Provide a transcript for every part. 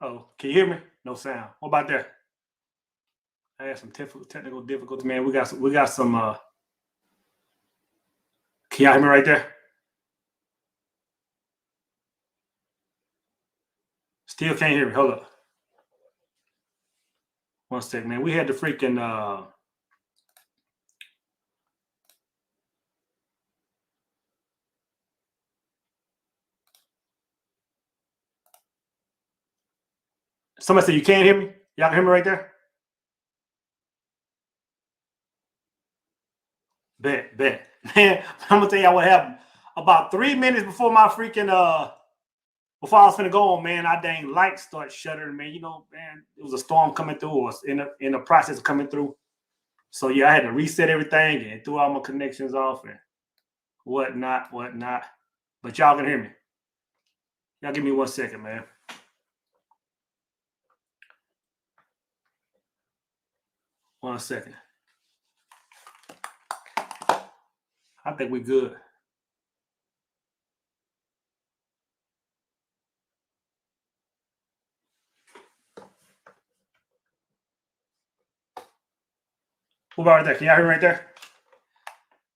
Oh, can you hear me? No sound. What about that? I had some technical difficulties, man. We got some. Can y'all hear me right there? Still can't hear me. Hold up. One second, man. We had the freaking somebody said you can't hear me? Y'all can hear me right there? Bet. Man, I'm gonna tell y'all what happened. About 3 minutes before my freaking before I was gonna go on, man, I dang lights start shuttering, man. You know, man, it was a storm coming through, or in the process of coming through. So yeah, I had to reset everything and threw all my connections off and whatnot. But y'all can hear me. Y'all give me 1 second, man. One second. I think we're good. What about right there? Can y'all hear me right there?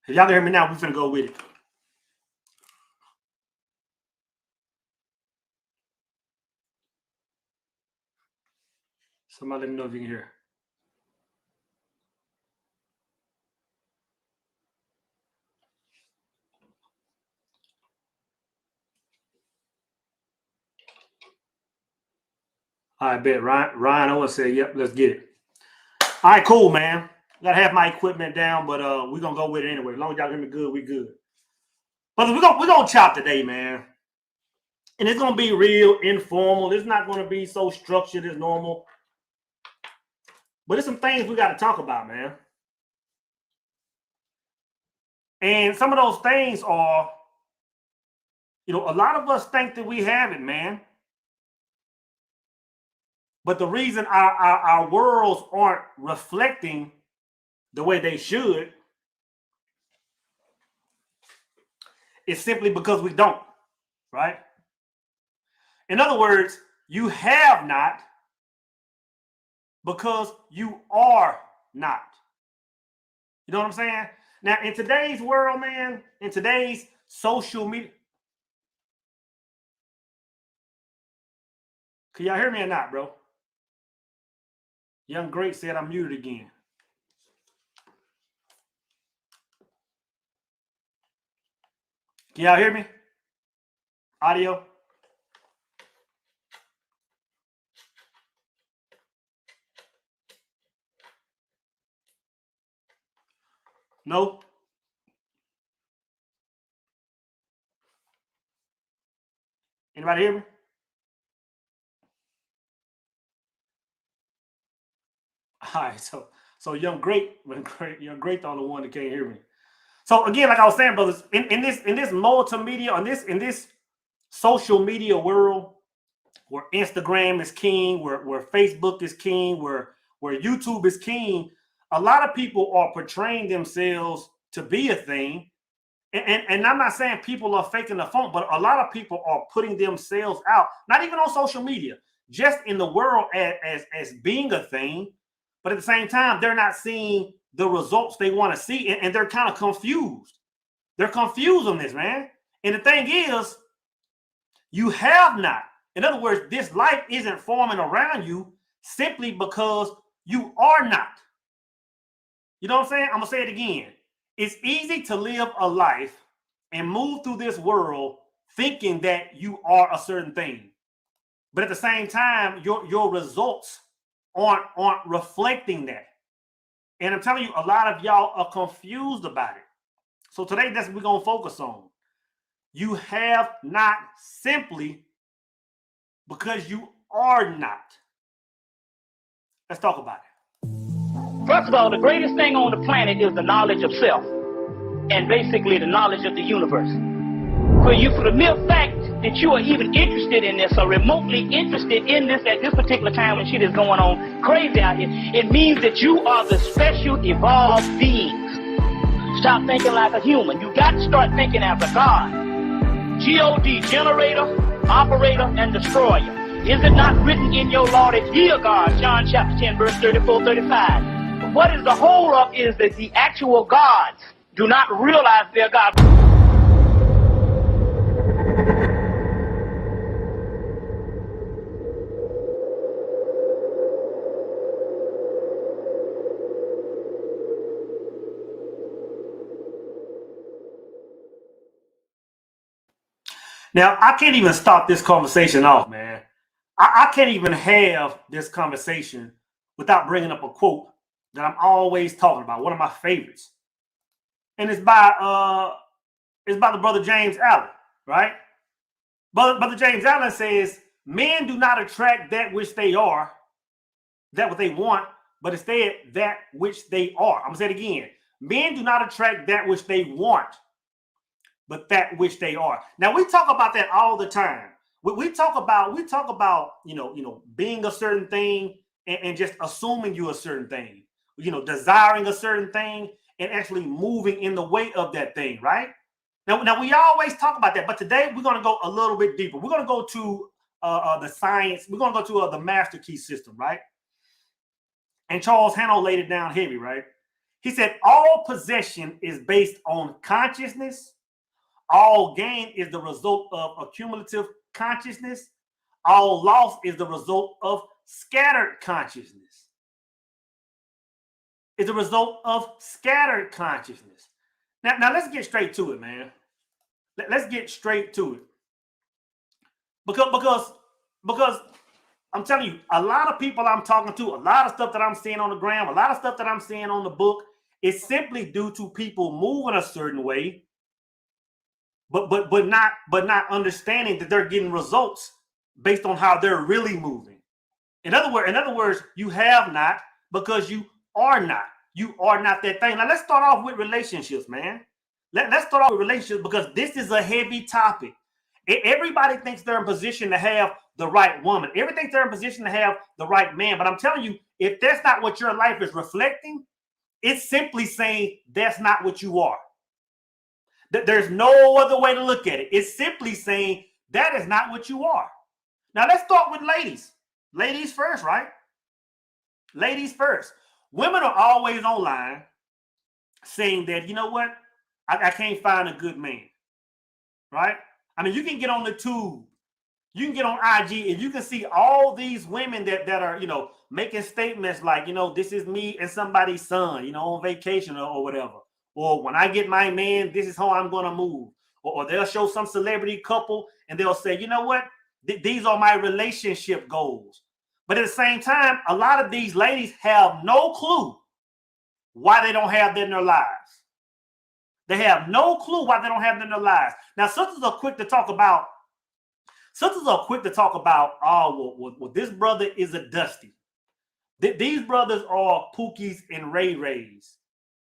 If y'all can hear me now, we're finna go with it. Somebody let me know if you can hear. All right, bet. Ryan Owens said, yep, let's get it. All right, cool, man. Gotta have my equipment down, but we're gonna go with it anyway. As long as y'all hear me good, we good. But we're gonna chop today, man. And it's gonna be real informal. It's not gonna be so structured as normal. But there's some things we gotta talk about, man. And some of those things are, you know, a lot of us think that we have it, man. But the reason our worlds aren't reflecting the way they should is simply because we don't, right? In other words, you have not because you are not. You know what I'm saying? Now, in today's world, man, in today's social media, can y'all hear me or not, bro? Young Great said I'm muted again. Can y'all hear me? Audio? No? Anybody hear me? All right, so Young Great, the only one that can't hear me. So again, like I was saying, brothers, in this multimedia, in this social media world, where Instagram is king, where Facebook is king, where YouTube is king, a lot of people are portraying themselves to be a thing. And I'm not saying people are faking the funk, but a lot of people are putting themselves out, not even on social media, just in the world as being a thing. But at the same time, they're not seeing the results they want to see, and they're kind of confused. They're confused on this, man. And the thing is, you have not. In other words, this life isn't forming around you simply because you are not. You know what I'm saying? I'm going to say it again. It's easy to live a life and move through this world thinking that you are a certain thing. But at the same time, your results aren't reflecting that. And I'm telling you, a lot of y'all are confused about it. So today, that's what we're going to focus on. You have not simply because you are not. Let's talk about it. First of all, the greatest thing on the planet is the knowledge of self, and basically the knowledge of the universe. For the mere fact that you are even interested in this or remotely interested in this at this particular time when shit is going on crazy out here, it means that you are the special evolved beings. Stop thinking like a human. You got to start thinking as a God. G-O-D, generator, operator, and destroyer. Is it not written in your law that ye are God? John chapter 10, verse 34, 35. But what is the hold up is that the actual gods do not realize they're God. Now, I can't even stop this conversation off, man. I can't even have this conversation without bringing up a quote that I'm always talking about, one of my favorites. And it's by the brother James Allen, right? Brother James Allen says, men do not attract that which they are, that what they want, but instead that which they are. I'm gonna say it again. Men do not attract that which they want, but that which they are. Now we talk about that all the time. We talk about being a certain thing and just assuming you a certain thing, desiring a certain thing and actually moving in the way of that thing, right? Now we always talk about that, but today we're going to go a little bit deeper. We're going to go to the science. We're going to go to the master key system, right? And Charles Hancock laid it down heavy, right? He said all possession is based on consciousness. All gain is the result of accumulative consciousness. All loss is the result of scattered consciousness. It's a result of scattered consciousness. Now let's get straight to it, man. Let's get straight to it. Because I'm telling you, a lot of people I'm talking to, a lot of stuff that I'm seeing on the gram, a lot of stuff that I'm seeing on the book is simply due to people moving a certain way, but not understanding that they're getting results based on how they're really moving. In other words, you have not because you are not. You are not that thing. Now let's start off with relationships, man. Let's start off with relationships because this is a heavy topic. Everybody thinks they're in position to have the right woman. Everybody thinks they're in position to have the right man. But I'm telling you, if that's not what your life is reflecting, it's simply saying that's not what you are. There's no other way to look at it. It's simply saying that is not what you are. Now let's start with ladies. Ladies first, right? Ladies first. Women are always online saying that, you know what? I can't find a good man, right? I mean, you can get on the tube, you can get on IG, and you can see all these women that are, making statements like, this is me and somebody's son, on vacation or whatever. Or when I get my man, this is how I'm going to move. Or they'll show some celebrity couple and they'll say, you know what? These are my relationship goals. But at the same time, a lot of these ladies have no clue why they don't have that in their lives. They have no clue why they don't have that in their lives. Now, sisters are quick to talk about, oh, well, this brother is a Dusty. These brothers are Pookies and Ray Rays.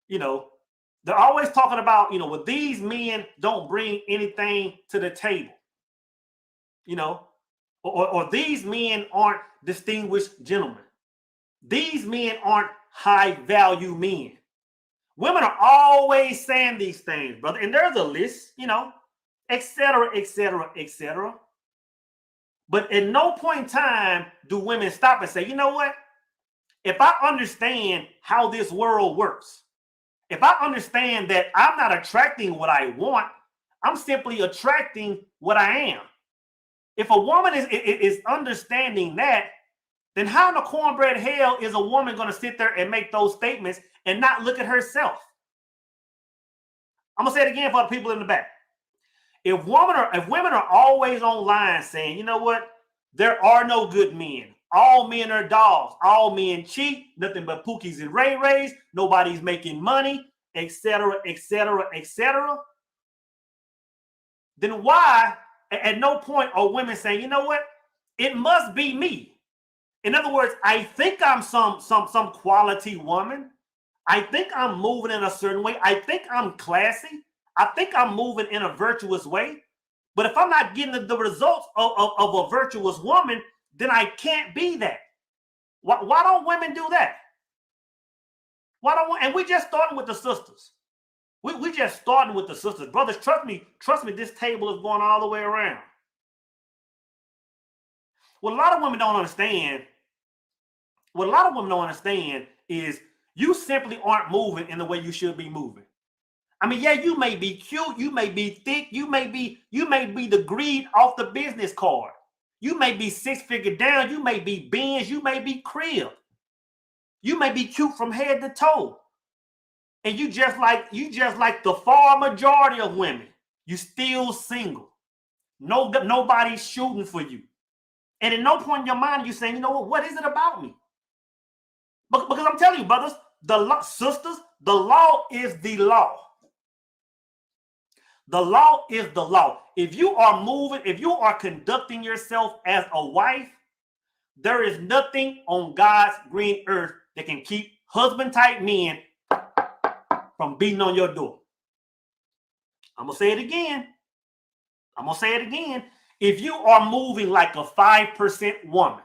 They're always talking about, well, these men don't bring anything to the table. Or these men aren't distinguished gentlemen. These men aren't high value men. Women are always saying these things, brother. And there's a list, et cetera, et cetera, et cetera. But at no point in time do women stop and say, you know what? If I understand how this world works, if I understand that I'm not attracting what I want, I'm simply attracting what I am. If a woman is understanding that, then how in the cornbread hell is a woman going to sit there and make those statements and not look at herself? I'm going to say it again for the people in the back. If women are always online saying, you know what, there are no good men. All men are dogs. All men cheat. Nothing but Pookies and Ray Rays. Nobody's making money, etc., etc., etc. Then why, at no point are women saying, you know what, it must be me? In other words, I think I'm some quality woman. I think I'm moving in a certain way. I think I'm classy. I think I'm moving in a virtuous way. But if I'm not getting the results of a virtuous woman, then I can't be that. Why don't women do that? Why don't? And we just starting with the sisters. We just starting with the sisters. Brothers, trust me, this table is going all the way around. What a lot of women don't understand, what a lot of women don't understand is you simply aren't moving in the way you should be moving. I mean, yeah, you may be cute, you may be thick, you may be the greed off the business card. You may be 6-figure down, you may be Benz, you may be crib. You may be cute from head to toe. And you just like the far majority of women. You still single. No, nobody's shooting for you. And at no point in your mind you saying, you know what is it about me? Because I'm telling you, brothers, sisters, the law is the law. The law is the law. If you are moving, if you are conducting yourself as a wife, there is nothing on God's green earth that can keep husband-type men from beating on your door. I'm going to say it again. If you are moving like a 5% woman,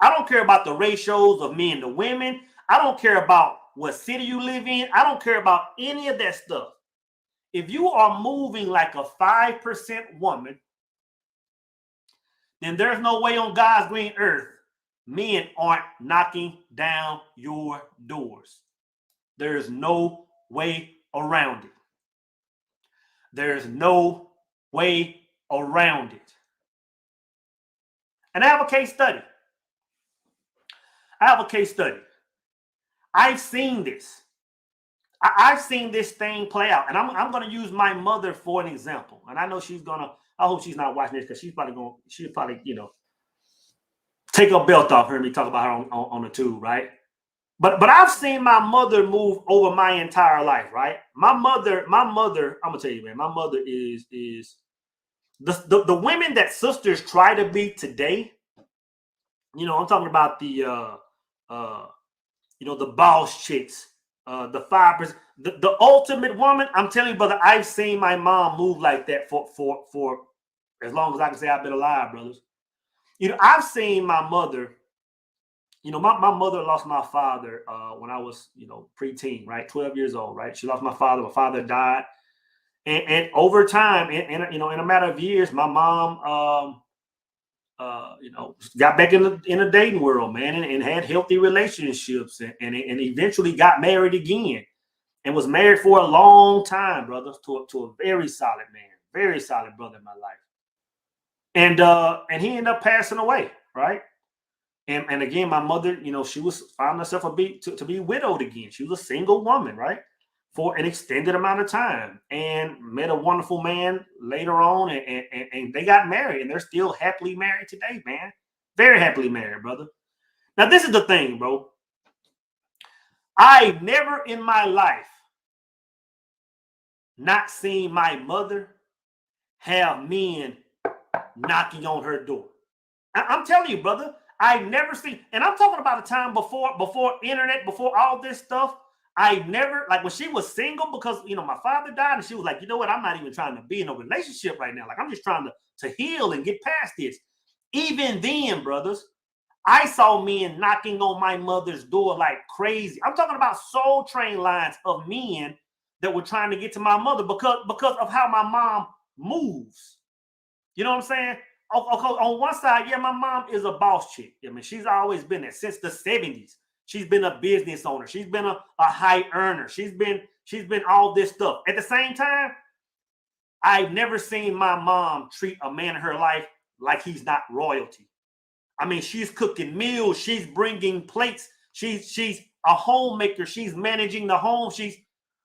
I don't care about the ratios of men to women. I don't care about what city you live in. I don't care about any of that stuff. If you are moving like a 5% woman, then there's no way on God's green earth men aren't knocking down your doors. There's no way around it. There's no way around it. And I have a case study. I've seen this. I've seen this thing play out. And I'm going to use my mother for an example. And I know I hope she's not watching this because she'll probably, take her belt off, hear me talk about her on the tube, right? But I've seen my mother move over my entire life, right? My mother, I'm gonna tell you, man, my mother is the women that sisters try to be today. I'm talking about the boss chicks, the 5%, the ultimate woman. I'm telling you, brother, I've seen my mom move like that for as long as I can say I've been alive, brothers. I've seen my mother. My mother lost my father when I was, preteen, right? 12 years old, right? She lost my father. My father died. And over time, in a matter of years, my mom, got back in the dating world, man, and had healthy relationships and eventually got married again and was married for a long time, brothers, to a very solid man, very solid brother in my life. And he ended up passing away, right? And again, my mother, she found herself to be widowed again. She was a single woman, right, for an extended amount of time, and met a wonderful man later on, and they got married, and they're still happily married today, man. Very happily married, brother. Now, this is the thing, bro. I never in my life not seen my mother have men knocking on her door. I'm telling you, brother. I've never seen, and I'm talking about a time before internet, before all this stuff. I never, like when she was single, because my father died, and she was like, you know what, I'm not even trying to be in a relationship right now. Like, I'm just trying to heal and get past this. Even then, brothers, I saw men knocking on my mother's door like crazy. I'm talking about soul train lines of men that were trying to get to my mother because of how my mom moves. You know what I'm saying? On one side, yeah, my mom is a boss chick. I mean, she's always been there since the 70s. She's been a business owner. She's been a high earner. She's been all this stuff. At the same time, I've never seen my mom treat a man in her life like he's not royalty. I mean, she's cooking meals. She's bringing plates. She's a homemaker. She's managing the home.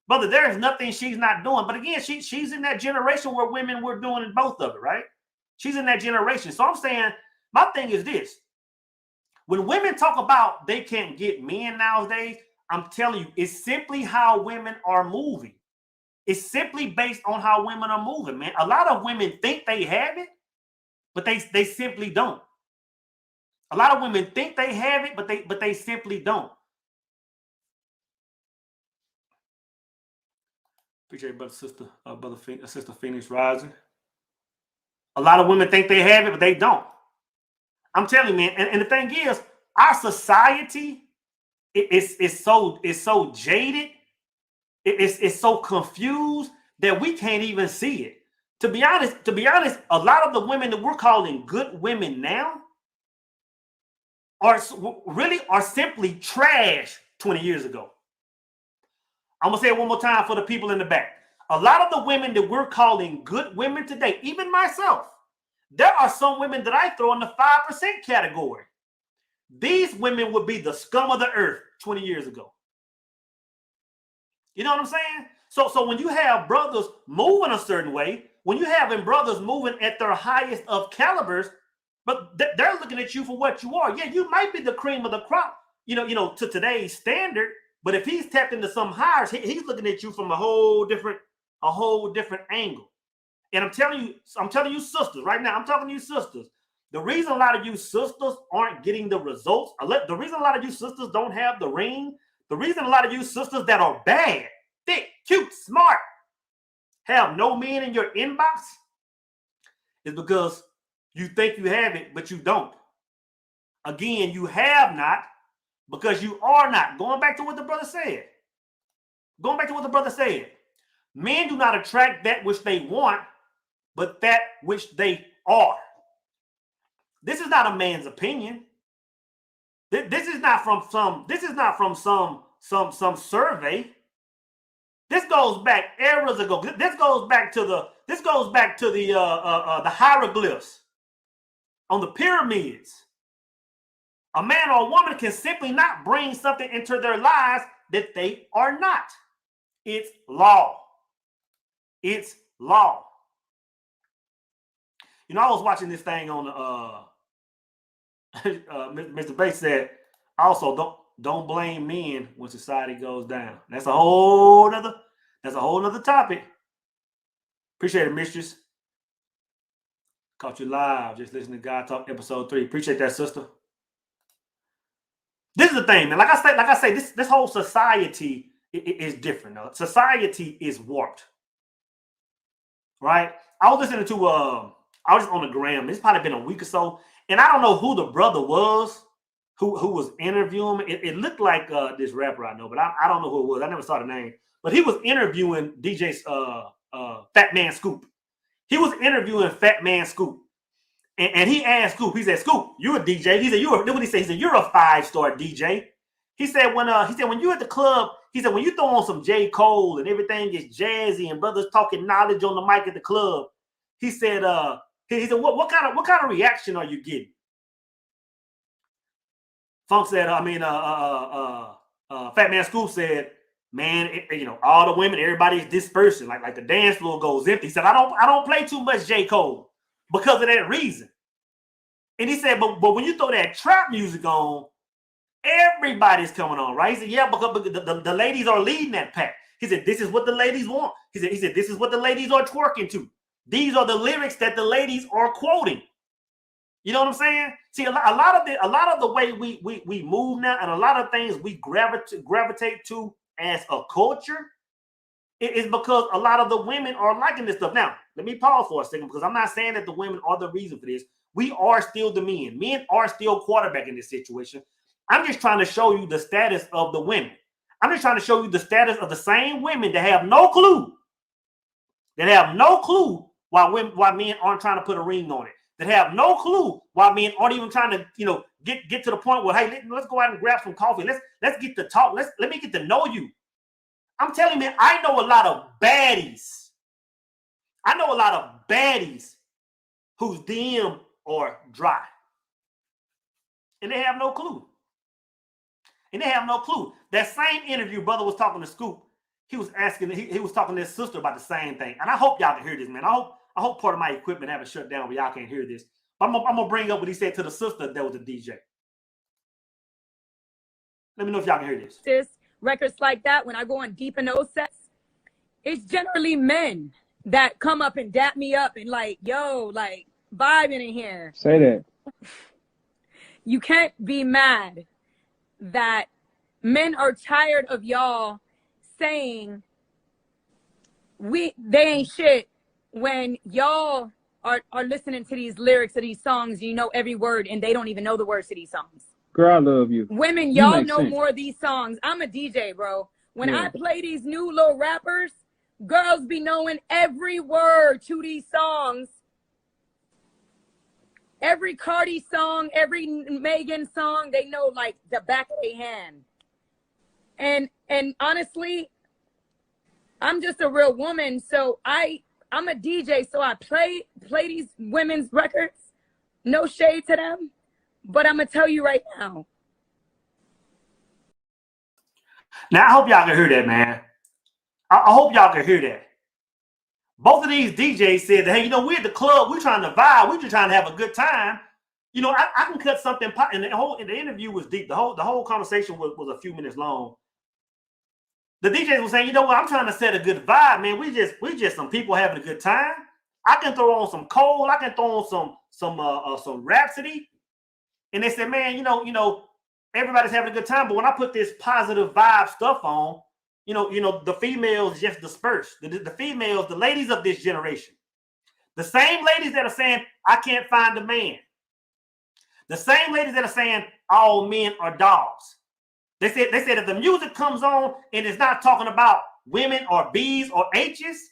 Brother, there is nothing she's not doing. But again, she's in that generation where women were doing both of it, right? She's in that generation. So I'm saying, my thing is this. When women talk about they can't get men nowadays, I'm telling you, it's simply how women are moving. It's simply based on how women are moving, man. A lot of women think they have it, but they simply don't. A lot of women think they have it, but they simply don't. Appreciate brother, sister Phoenix Rising. A lot of women think they have it, but they don't. I'm telling you, man. And the thing is, our society is so jaded. It's so confused that we can't even see it. To be honest, a lot of the women that we're calling good women now are simply trash 20 years ago. I'm going to say it one more time for the people in the back. A lot of the women that we're calling good women today, even myself, there are some women that I throw in the 5% category. These women would be the scum of the earth 20 years ago. You know what I'm saying? So when you have brothers moving a certain way, when you having brothers moving at their highest of calibers, but they're looking at you for what you are. Yeah, you might be the cream of the crop, you know, to today's standard. But if he's tapped into some hires, he's looking at you from a whole different angle. And I'm telling you, sisters, right now, I'm talking to you sisters. The reason a lot of you sisters aren't getting the results, the reason a lot of you sisters don't have the ring, the reason a lot of you sisters that are bad, thick, cute, smart, have no men in your inbox is because you think you have it, but you don't. Again, you have not because you are not. Going back to what the brother said. Men do not attract that which they want, but that which they are. This is not a man's opinion. This is not from some survey. This goes back eras ago. This goes back to the hieroglyphs on the pyramids. A man or a woman can simply not bring something into their lives that they are not. It's law. It's law. You know, I was watching this thing on Mr. Bates said, also don't blame men when society goes down. That's a whole nother topic. Appreciate it, mistress. Caught you live. Just listening to God Talk episode 3. Appreciate that, sister. This is the thing, man. Like I say, this whole society is different. Society is warped. Right? I was listening to I was just on the gram. It's probably been a week or so. And I don't know who the brother was who was interviewing me. It looked like this rapper I know, but I don't know who it was. I never saw the name. But he was interviewing DJ's Fat Man Scoop. He was interviewing Fat Man Scoop. And he asked Scoop, he said, Scoop, you're a DJ. He said, what he said? He said, you're a 5-star DJ. He said, when you're at the club, he said, when you throw on some J. Cole and everything is jazzy and brothers talking knowledge on the mic at the club, he said, what kind of reaction are you getting? Funk said, Fat Man Scoop said, man, all the women, everybody's dispersing, like the dance floor goes empty. He said, I don't play too much J. Cole because of that reason. And he said, but when you throw that trap music on, everybody's coming on, right? He said, yeah, because the ladies are leading that pack. He said, this is what the ladies want. He said, this is what the ladies are twerking to. These are the lyrics that the ladies are quoting. You know what I'm saying? See, a lot of the way we move now, and a lot of things we gravitate to as a culture, is because a lot of the women are liking this stuff. Now, let me pause for a second, because I'm not saying that the women are the reason for this. We are still the men. Men are still quarterbacking this situation. I'm just trying to show you the status of the women. I'm just trying to show you the status of the same women that have no clue. Why men aren't trying to put a ring on it. That have no clue why men aren't even trying to, get to the point where, hey, let's go out and grab some coffee. Let's get to talk. Let me get to know you. I'm telling you, man, I know a lot of baddies. Whose DM are dry. And they have no clue. That same interview, brother was talking to Scoop. He was asking, he was talking to his sister about the same thing. And I hope y'all can hear this, man. I hope part of my equipment haven't shut down where y'all can't hear this. I'm gonna bring up what he said to the sister that was a DJ. Let me know if y'all can hear this. Records like that, when I go on deep in those sets, it's generally men that come up and dap me up and like, yo, like vibing in here. Say that. You can't be mad that men are tired of y'all saying they ain't shit when y'all are listening to these lyrics of these songs. You know every word and they don't even know the words to these songs. Girl, I love you. Women, y'all know more of these songs. I'm a DJ, bro. When I play these new little rappers, girls be knowing every word to these songs. Every Cardi song, every Megan song, they know like the back of their hand. And honestly, I'm just a real woman, so I'm a DJ, so I play these women's records. No shade to them, but I'm gonna tell you right now. Now I hope y'all can hear that, man. I hope y'all can hear that. Both of these DJs said that, hey, you know, we're at the club, we're trying to vibe, we're just trying to have a good time. You know, I can cut something, and the interview was deep. The whole conversation was a few minutes long. The DJs were saying, you know what, I'm trying to set a good vibe, man. We just some people having a good time. I can throw on some Cole, I can throw on some Rhapsody. And they said, man, you know, everybody's having a good time, but when I put this positive vibe stuff on, you know, the females just disperse. The females, the ladies of this generation, the same ladies that are saying, I can't find a man. The same ladies that are saying all men are dogs. They said if the music comes on and it's not talking about women or B's or H's,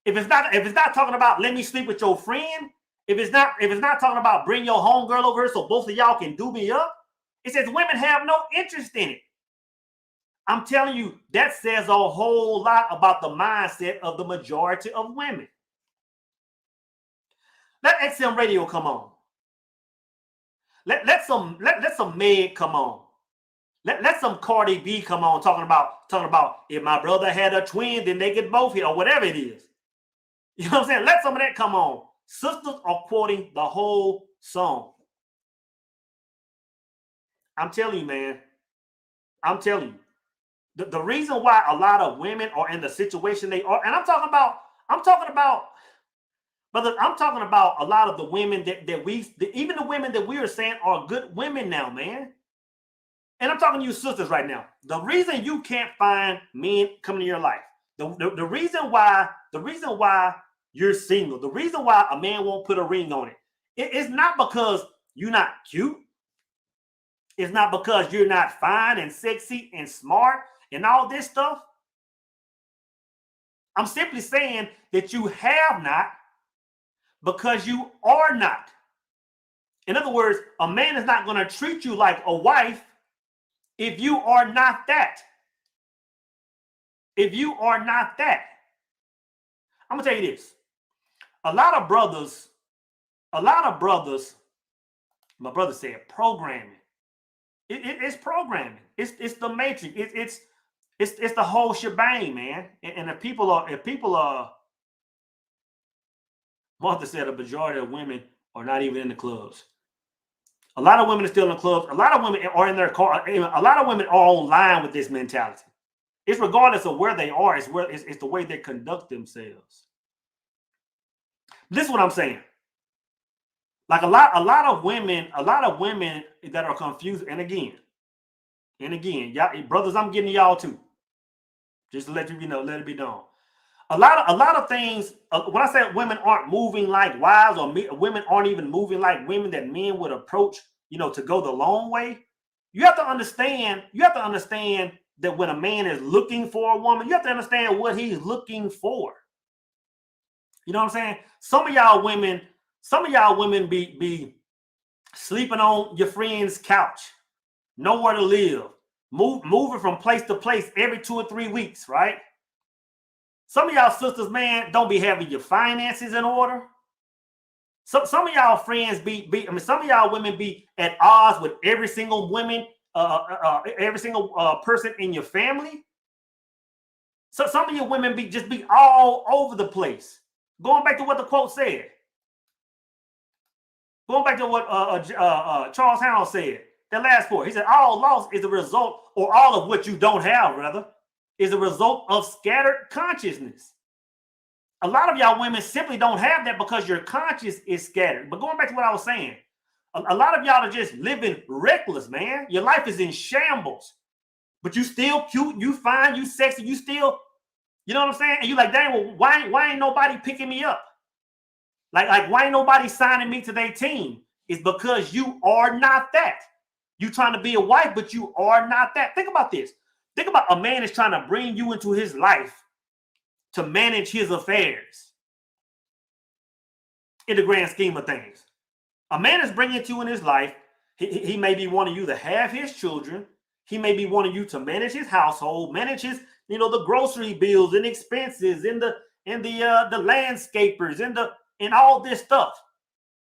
if it's not talking about let me sleep with your friend, if it's not talking about bring your homegirl over here so both of y'all can do me up, it says women have no interest in it. I'm telling you, that says a whole lot about the mindset of the majority of women. Let XM Radio come on. Let some Meg come on. Let some Cardi B come on talking about if my brother had a twin, then they get both here or whatever it is. You know what I'm saying? Let some of that come on. Sisters are quoting the whole song. I'm telling you, man. I'm telling you. The reason why a lot of women are in the situation they are, and I'm talking about a lot of the women even the women that we are saying are good women now, man. And I'm talking to you sisters right now. The reason you can't find men coming to your life, the reason why you're single, the reason why a man won't put a ring on it, it's not because you're not cute. It's not because you're not fine and sexy and smart and all this stuff. I'm simply saying that you have not because you are not. In other words, a man is not going to treat you like a wife if you are not that. If you are not that. I'm going to tell you this. A lot of brothers, my brother said programming. It's programming. It's the matrix. It's the whole shebang, man. And if people are, Martha said a majority of women are not even in the clubs. A lot of women are still in the clubs. A lot of women are in their car. A lot of women are online with this mentality. It's regardless of where they are. It's the way they conduct themselves. This is what I'm saying. Like a lot of women that are confused. And again, y'all brothers, I'm getting to y'all too. Just to let you know, let it be known. A lot of things. When I say women aren't moving like wives, or women aren't even moving like women that men would approach, to go the long way. You have to understand that when a man is looking for a woman, you have to understand what he's looking for. You know what I'm saying? Some of y'all women be sleeping on your friend's couch, nowhere to live, moving from place to place every 2 or 3 weeks, right? Some of y'all sisters, man, don't be having your finances in order. Some of y'all friends some of y'all women be at odds with every single person in your family. So some of your women be all over the place. Going back to what the quote said. Going back to what Charles Howell said. That last quote. He said, all loss is a result, or all of what you don't have, rather, is a result of scattered consciousness. A lot of y'all women simply don't have that because your conscience is scattered. But going back to what I was saying, a lot of y'all are just living reckless, man. Your life is in shambles. But you still cute, you fine, you sexy, you still, you know what I'm saying? And you like, dang, well, why ain't nobody picking me up? Like why ain't nobody signing me to their team? It's because you are not that. You trying to be a wife, but you are not that. Think about this. Think about a man is trying to bring you into his life to manage his affairs in the grand scheme of things. A man is bringing you in his life. He may be wanting you to have his children. He may be wanting you to manage his household, manage his, the grocery bills and expenses and the landscapers and all this stuff.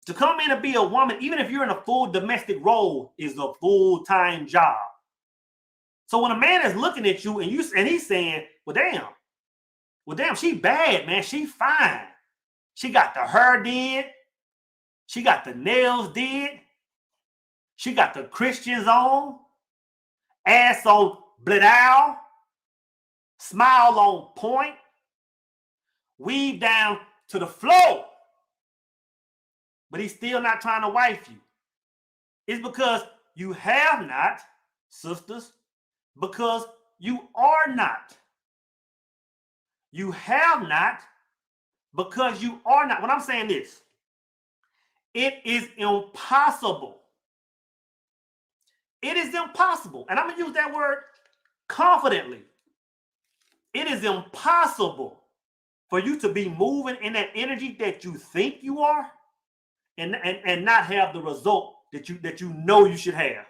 To come in and be a woman, even if you're in a full domestic role, is a full-time job. So when a man is looking at you and he's saying, well, damn, she bad, man. She fine. She got the hair did. She got the nails did. She got the Christians on. Ass on blittle. Smile on point. Weave down to the floor. But he's still not trying to wife you. It's because you have not, sisters, because you are not. You have not because you are not. When I'm saying this, it is impossible. It is impossible. And I'm going to use that word confidently. It is impossible for you to be moving in that energy that you think you are and not have the result that you know you should have.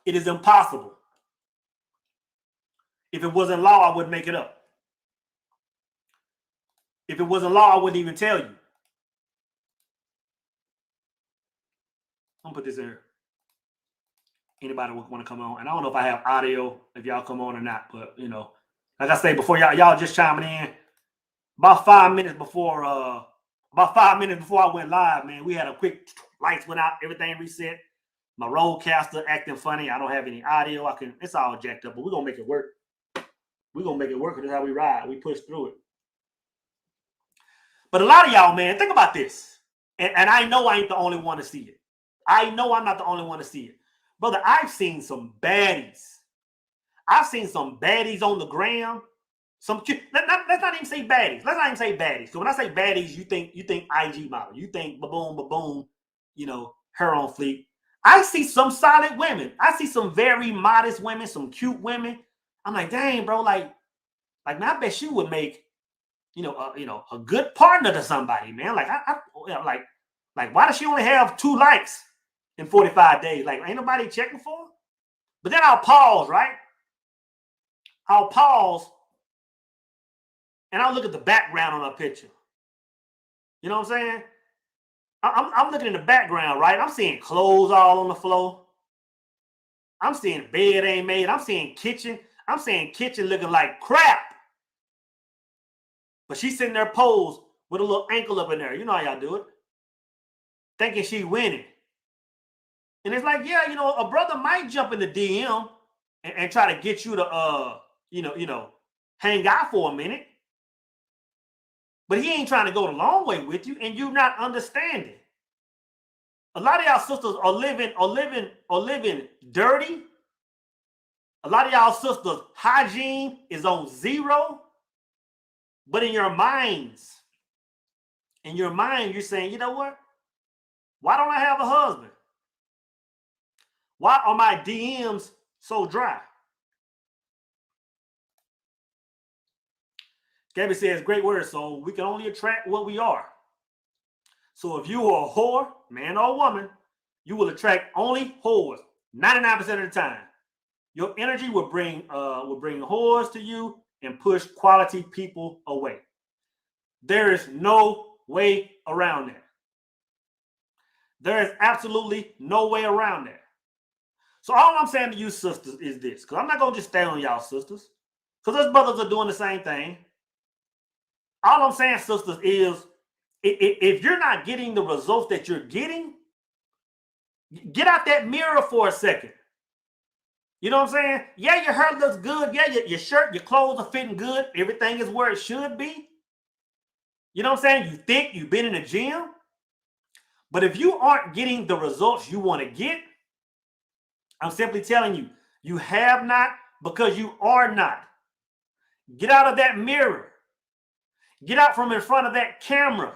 It is impossible. If it wasn't law, I wouldn't make it up. If it wasn't law, I wouldn't even tell you. I'm gonna put this in here. Anybody want to come on? And I don't know if I have audio, if y'all come on or not, but like I say before, y'all just chiming in. About 5 minutes before I went live, man, we had a quick lights went out, everything reset. My roadcaster acting funny. I don't have any audio. It's all jacked up, but we're gonna make it work. We're gonna make it work. That's how we ride. We push through it. But a lot of y'all, man, think about this. And I know I ain't the only one to see it. I know I'm not the only one to see it. Brother, I've seen some baddies. I've seen some baddies on the gram. Let's not even say baddies. Let's not even say baddies. So when I say baddies, you think IG model. You think ba-boom, her on fleek. I see some solid women. I see some very modest women, some cute women. I'm like, dang, bro, like man, I bet she would make, a good partner to somebody, man. Like, like, why does she only have 2 likes in 45 days? Like, ain't nobody checking for her? But then I'll pause, right? I'll pause and I'll look at the background on her picture. You know what I'm saying? I'm looking in the background, right? I'm seeing clothes all on the floor. I'm seeing bed ain't made. I'm seeing kitchen. I'm seeing kitchen looking like crap. But she's sitting there posed with a little ankle up in there. You know how y'all do it. Thinking she winning. And it's like, yeah, a brother might jump in the DM and try to get you to, hang out for a minute. But he ain't trying to go the long way with you, and you not understanding. A lot of y'all sisters are living dirty. A lot of y'all sisters' hygiene is on 0. But in your mind, you're saying, you know what? Why don't I have a husband? Why are my DMs so dry? Gabby says, great word. So we can only attract what we are. So if you are a whore, man or woman, you will attract only whores 99% of the time. Your energy will bring whores to you and push quality people away. There is no way around that. There is absolutely no way around that. So all I'm saying to you sisters is this, because I'm not going to just stay on y'all sisters, because those brothers are doing the same thing. All I'm saying, sisters, is if you're not getting the results that you're getting, get out that mirror for a second. You know what I'm saying? Yeah, your hair looks good. Yeah, your shirt, your clothes are fitting good. Everything is where it should be. You know what I'm saying? You think you've been in the gym. But if you aren't getting the results you want to get, I'm simply telling you, you have not because you are not. Get out of that mirror. Get out from in front of that camera.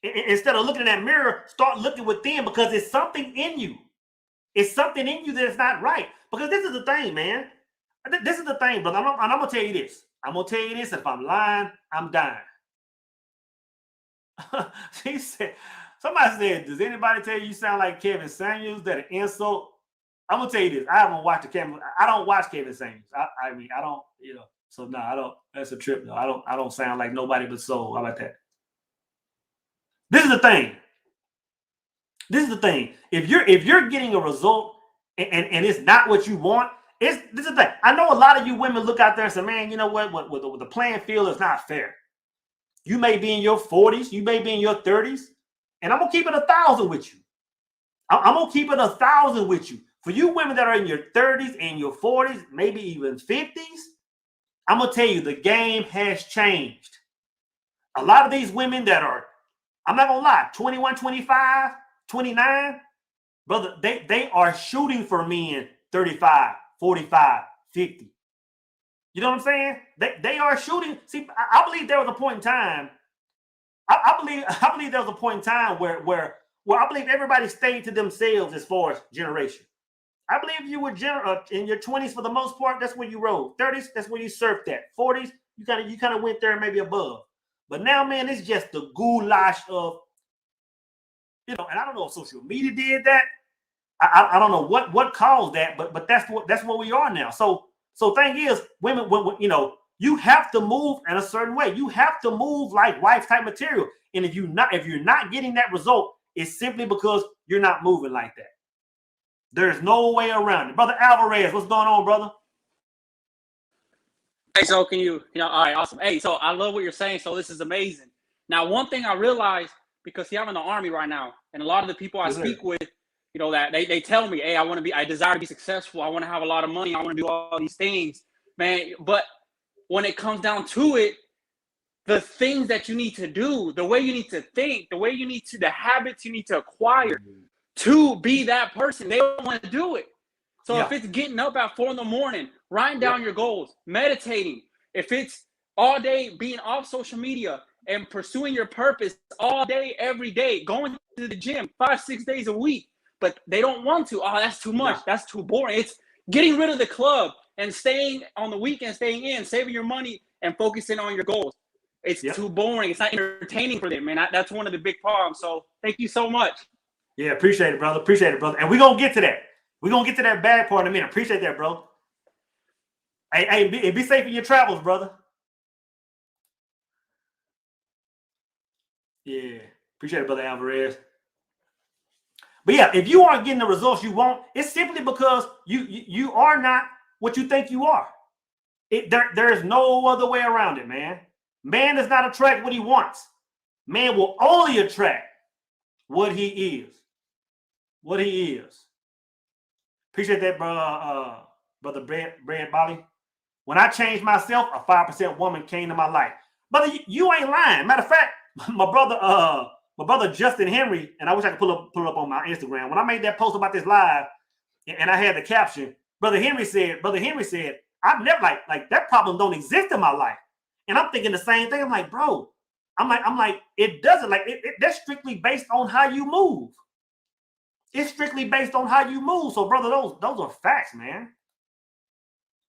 Instead of looking in that mirror, start looking within, because it's something in you. It's something in you that's not right. Because this is the thing, man. This is the thing, brother. I'm gonna tell you this. I'm gonna tell you this. If I'm lying, I'm dying. He said, somebody said, does anybody tell you sound like Kevin Samuels? That an insult? I'm gonna tell you this. I haven't watched the Kevin. I don't watch Kevin Samuels. I mean, I don't, you know. So no, I don't. That's a trip, though. I don't sound like nobody but soul. How about that? This is the thing. This is the thing. If you're getting a result and it's not what you want, this is the thing. I know a lot of you women look out there and say, man, you know what the playing field is not fair. You may be in your 40s, you may be in your 30s, and I'm gonna keep it 1,000 with you. I'm gonna keep it 1,000 with you. For you women that are in your 30s and your 40s, maybe even 50s, I'm gonna tell you the game has changed. A lot of these women that are, I'm not gonna lie, 21, 25, 29, brother, they are shooting for men 35, 45, 50. You know what I'm saying? They are shooting. See, I believe there was a point in time. I believe there was a point in time where I believe everybody stayed to themselves as far as generation. I believe you were in your 20s for the most part. That's where you rode. 30s, that's where you surfed at. 40s, you kind of went there maybe above. But now, man, it's just the goulash of, you know. And I don't know if social media did that. I don't know what caused that, but that's what we are now. So thing is, women, you know, you have to move in a certain way. You have to move like wife type material. And if you're not getting that result, it's simply because you're not moving like that. There's no way around it. Brother Alvarez, what's going on, brother? Hey, so can you know, all right, awesome. Hey, so I love what you're saying. So this is amazing. Now, one thing I realized, because I'm in the Army right now, and a lot of the people I speak with, you know, that they tell me, hey, I desire to be successful. I want to have a lot of money. I want to do all these things, man. But when it comes down to it, the things that you need to do, the way you need to think, the way you need to, the habits you need to acquire to be that person, they don't want to do it. So if it's getting up at 4 a.m, writing down your goals, meditating, if it's all day being off social media and pursuing your purpose all day, every day, going to the gym 5-6 days a week, but they don't want to. Oh, that's too much. That's too boring. It's getting rid of the club and staying on the weekend, staying in, saving your money and focusing on your goals. It's too boring. It's not entertaining for them, man. That's one of the big problems. So thank you so much. Yeah, appreciate it, brother. Appreciate it, brother. And we're going to get to that. We're going to get to that bad part in a minute. Appreciate that, bro. Hey, be safe in your travels, brother. Yeah, appreciate it, brother Alvarez. But yeah, if you aren't getting the results you want, it's simply because you are not what you think you are. There is no other way around it, man. Man does not attract what he wants. Man will only attract what he is. What he is. Appreciate that, brother Brad Bali. When I changed myself, a 5% woman came to my life. Brother, you ain't lying. Matter of fact, my brother Justin Henry, and I wish I could pull up on my Instagram. When I made that post about this live, and I had the caption, Brother Henry said, I've never like that problem don't exist in my life. And I'm thinking the same thing. I'm like, bro, I'm like, it doesn't, like that's strictly based on how you move. It's strictly based on how you move. So, brother, those are facts, man.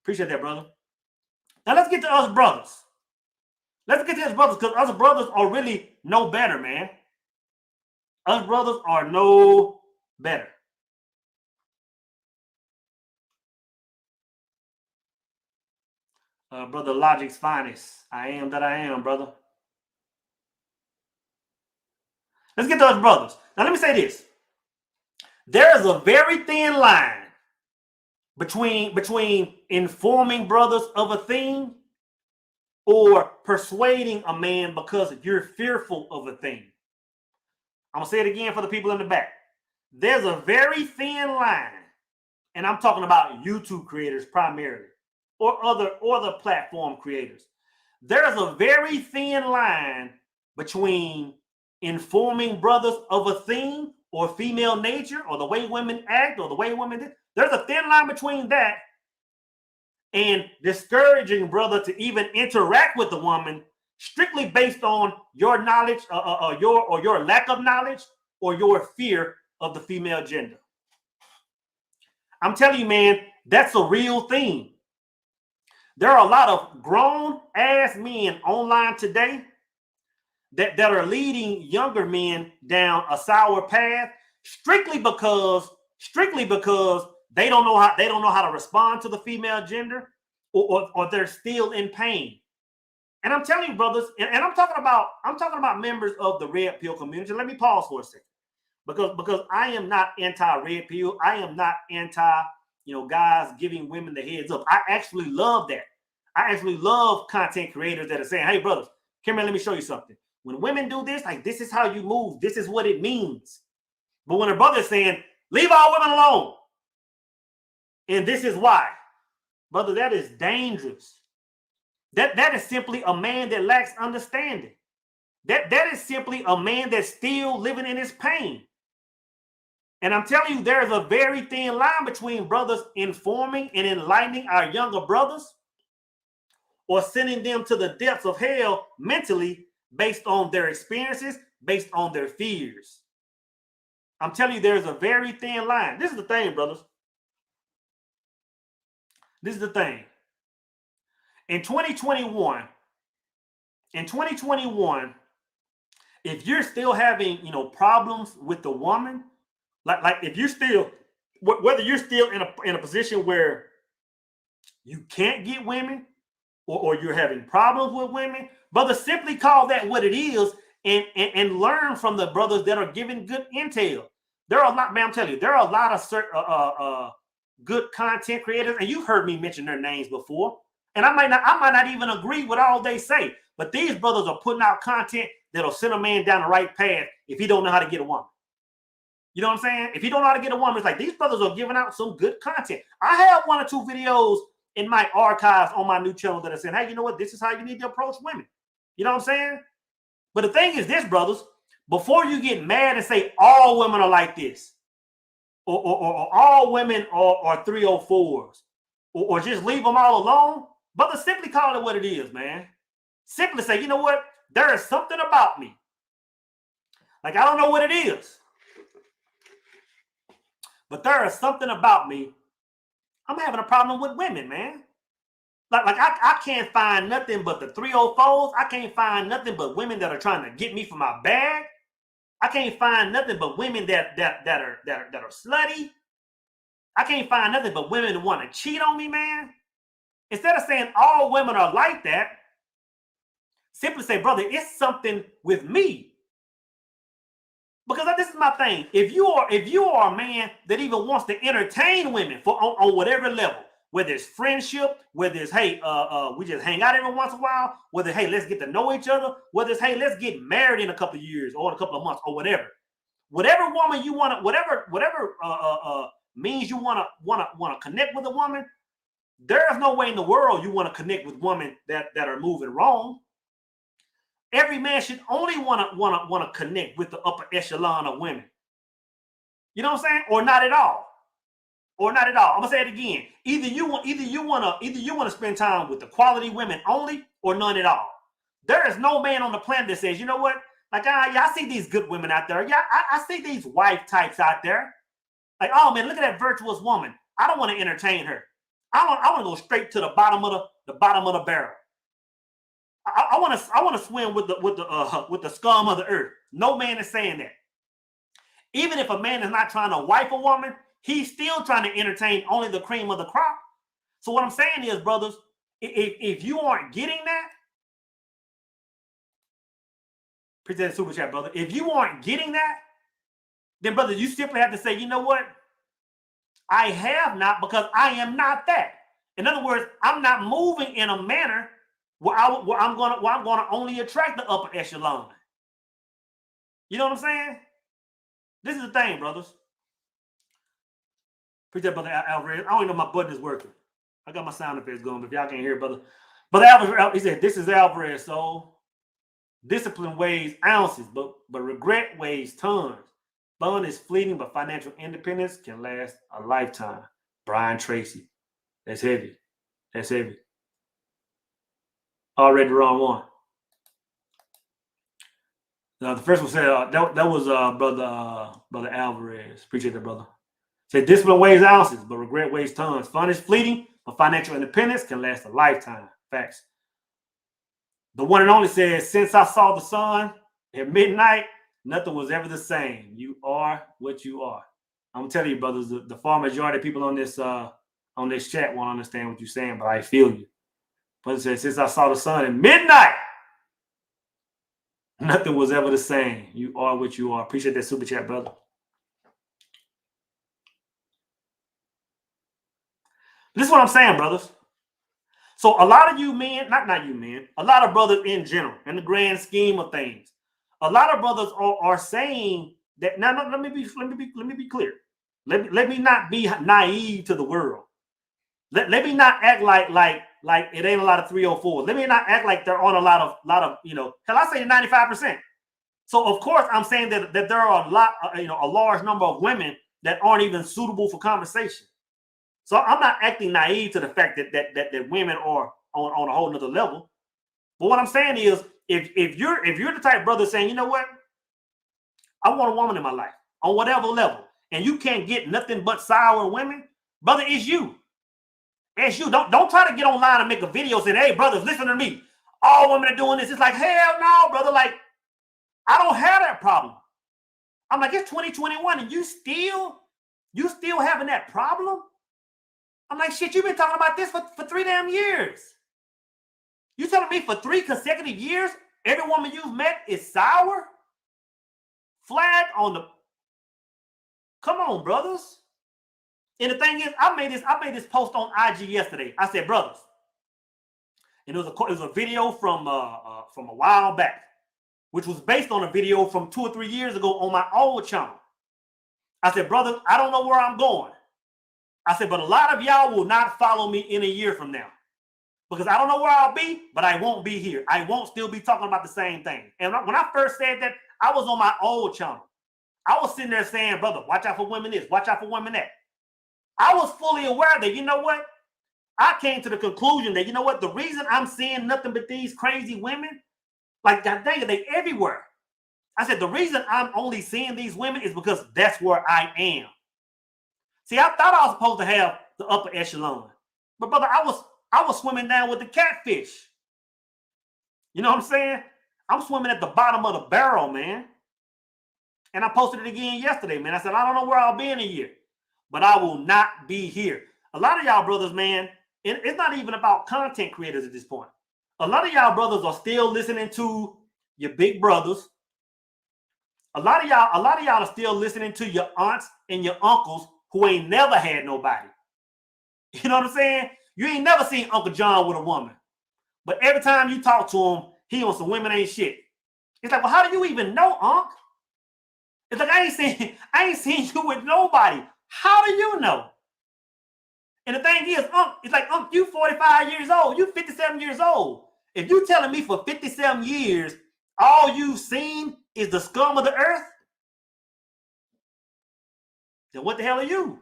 Appreciate that, brother. Now let's get to us brothers. Let's get to us brothers, because us brothers are really no better, man. Us brothers are no better. Brother Logic's finest. I am that I am, brother. Let's get to us brothers. Now let me say this. There is a very thin line between informing brothers of a thing or persuading a man because you're fearful of a thing. I'm gonna say it again for the people in the back. There's a very thin line, and I'm talking about YouTube creators primarily, or other platform creators. There's a very thin line between informing brothers of a thing or female nature or the way women act or the way women do. There's a thin line between that and discouraging brother to even interact with the woman strictly based on your knowledge or your lack of knowledge or your fear of the female gender. I'm telling you, man, that's a real thing. There are a lot of grown ass men online today that are leading younger men down a sour path strictly because they don't know how to respond to the female gender, or they're still in pain. And I'm telling you, brothers, and I'm talking about members of the red pill community. Let me pause for a second, because I am not anti-red pill. I am not anti, guys giving women the heads up. I actually love that. I actually love content creators that are saying, hey, brothers, come here, let me show you something. When women do this, like, this is how you move. This is what it means. But when a brother is saying, leave all women alone, and this is why, brother, that is dangerous. That is simply a man that lacks understanding. That is simply a man that's still living in his pain. And I'm telling you, there's a very thin line between brothers informing and enlightening our younger brothers, or sending them to the depths of hell mentally based on their experiences, based on their fears. I'm telling you, there's a very thin line. This is the thing, brothers. This is the thing. In 2021, if you're still having, problems with the woman, like if you're still, whether you're still in a position where you can't get women, or you're having problems with women, brother, simply call that what it is, and learn from the brothers that are giving good intel. There are a lot, man, I'm telling you, there are a lot of good content creators, and you've heard me mention their names before. And I might not even agree with all they say, but these brothers are putting out content that'll send a man down the right path if he don't know how to get a woman. You know what I'm saying? If you don't know how to get a woman, it's like these brothers are giving out some good content. I have 1 or 2 videos in my archives on my new channel that are saying, hey, you know what? This is how you need to approach women. You know what I'm saying? But the thing is this, brothers, before you get mad and say all women are like this, or all women are 304s, or just leave them all alone, brother, simply call it what it is, man. Simply say, you know what? There is something about me. Like, I don't know what it is, but there is something about me. I'm having a problem with women, man. Like I can't find nothing but the 304s. I can't find nothing but women that are trying to get me for my bag. I can't find nothing but women that are slutty. I can't find nothing but women that want to cheat on me, man. Instead of saying all women are like that, simply say, brother, it's something with me. Because this is my thing. If you are a man that even wants to entertain women on whatever level, whether it's friendship, whether it's, hey, we just hang out every once in a while, whether, hey, let's get to know each other, whether it's, hey, let's get married in a couple of years or in a couple of months or whatever. Whatever woman you want to, whatever means you want to connect with a woman, there is no way in the world you want to connect with women that are moving wrong. Every man should only want to connect with the upper echelon of women. You know what I'm saying? Or not at all. Or not at all. I'm gonna say it again. Either you want to spend time with the quality women only, or none at all. There is no man on the planet that says, you know what? Like, yeah, I see these good women out there. Yeah, I see these wife types out there. Like, oh man, look at that virtuous woman. I don't want to entertain her. I want to go straight to the bottom of the barrel. I want to swim with the scum of the earth. No man is saying that. Even if a man is not trying to wife a woman, he's still trying to entertain only the cream of the crop. So what I'm saying is, brothers, if you aren't getting that, appreciate the super chat, brother. If you aren't getting that, then, brother, you simply have to say, you know what? I have not, because I am not that. In other words, I'm not moving in a manner where I'm gonna only attract the upper echelon. You know what I'm saying? This is the thing, brothers. Appreciate brother Alvarez. I don't even know my button is working. I got my sound effects going, but if y'all can't hear, brother. Brother Alvarez, he said, this is Alvarez, so discipline weighs ounces, but regret weighs tons. Fun is fleeting, but financial independence can last a lifetime. Brian Tracy. That's heavy. That's heavy. Already the wrong one. Now, the first one said that was brother Alvarez. Appreciate that, brother. Said discipline weighs ounces, but regret weighs tons. Fun is fleeting, but financial independence can last a lifetime. Facts. The one and only says, since I saw the sun at midnight, nothing was ever the same. You are what you are. I'm telling you, brothers, the far majority of people on this chat won't understand what you're saying, but I feel you. But it says, since I saw the sun at midnight, nothing was ever the same. You are what you are. Appreciate that super chat, brother. This is what I'm saying, brothers. So a lot of you men, not you men, a lot of brothers in general, in the grand scheme of things, a lot of brothers are saying that. Now, let me be clear. Let me not be naive to the world. Let me not act like it ain't a lot of 304s. Let me not act like they're on a lot of hell, I say 95%. So of course I'm saying that there are a lot, a large number of women that aren't even suitable for conversation. So I'm not acting naive to the fact that women are on a whole nother level. But what I'm saying is, if you're the type of brother saying, you know what, I want a woman in my life on whatever level, and you can't get nothing but sour women, brother, it's you. It's you. Don't try to get online and make a video saying, hey, brothers, listen to me. All women are doing this. It's like, hell no, brother. Like, I don't have that problem. I'm like, it's 2021 and you still having that problem? I'm like, shit, you've been talking about this for 3 damn years. You telling me for 3 consecutive years, every woman you've met is sour? Flag on the... Come on, brothers. And the thing is, I made this post on IG yesterday. I said, brothers, and it was a video from a while back, which was based on a video from 2 or 3 years ago on my old channel. I said, brothers, I don't know where I'm going. I said, but a lot of y'all will not follow me in a year from now, because I don't know where I'll be, but I won't be here. I won't still be talking about the same thing. And when I first said that, I was on my old channel. I was sitting there saying, brother, watch out for women this, watch out for women that. I was fully aware that, you know what? I came to the conclusion that, you know what? The reason I'm seeing nothing but these crazy women, like, God dang it, they everywhere. I said, the reason I'm only seeing these women is because that's where I am. See, I thought I was supposed to have the upper echelon. But, brother, I was swimming down with the catfish. You know what I'm saying? I'm swimming at the bottom of the barrel, man. And I posted it again yesterday, man. I said, I don't know where I'll be in a year, but I will not be here. A lot of y'all brothers, man, it's not even about content creators at this point. A lot of y'all brothers are still listening to your big brothers. A lot of y'all are still listening to your aunts and your uncles who ain't never had nobody. You know what I'm saying? You ain't never seen Uncle John with a woman. But every time you talk to him, he on some women ain't shit. It's like, well, how do you even know, Unc? It's like, I ain't seen you with nobody. How do you know? And the thing is, it's like, you 45 years old. You 57 years old. If you telling me for 57 years, all you've seen is the scum of the earth, then what the hell are you?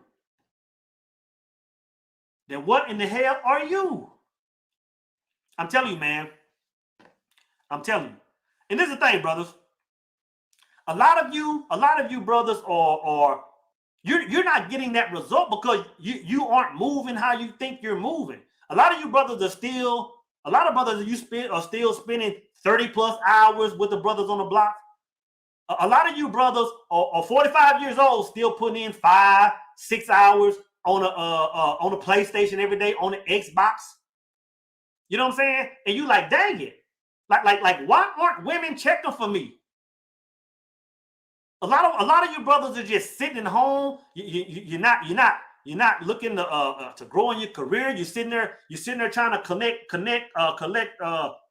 Then what in the hell are you? I'm telling you, man. I'm telling you. And this is the thing, brothers. A lot of you brothers are you're not getting that result because you aren't moving how you think you're moving. A lot of you brothers are still spending 30 plus hours with the brothers on the block. A lot of you brothers are 45 years old, still putting in 5-6 hours on a PlayStation every day, on the Xbox. You know what I'm saying? And you like, dang it. Like why aren't women checking for me? A lot of you brothers are just sitting at home. You're not looking to grow in your career. You're sitting there trying to collect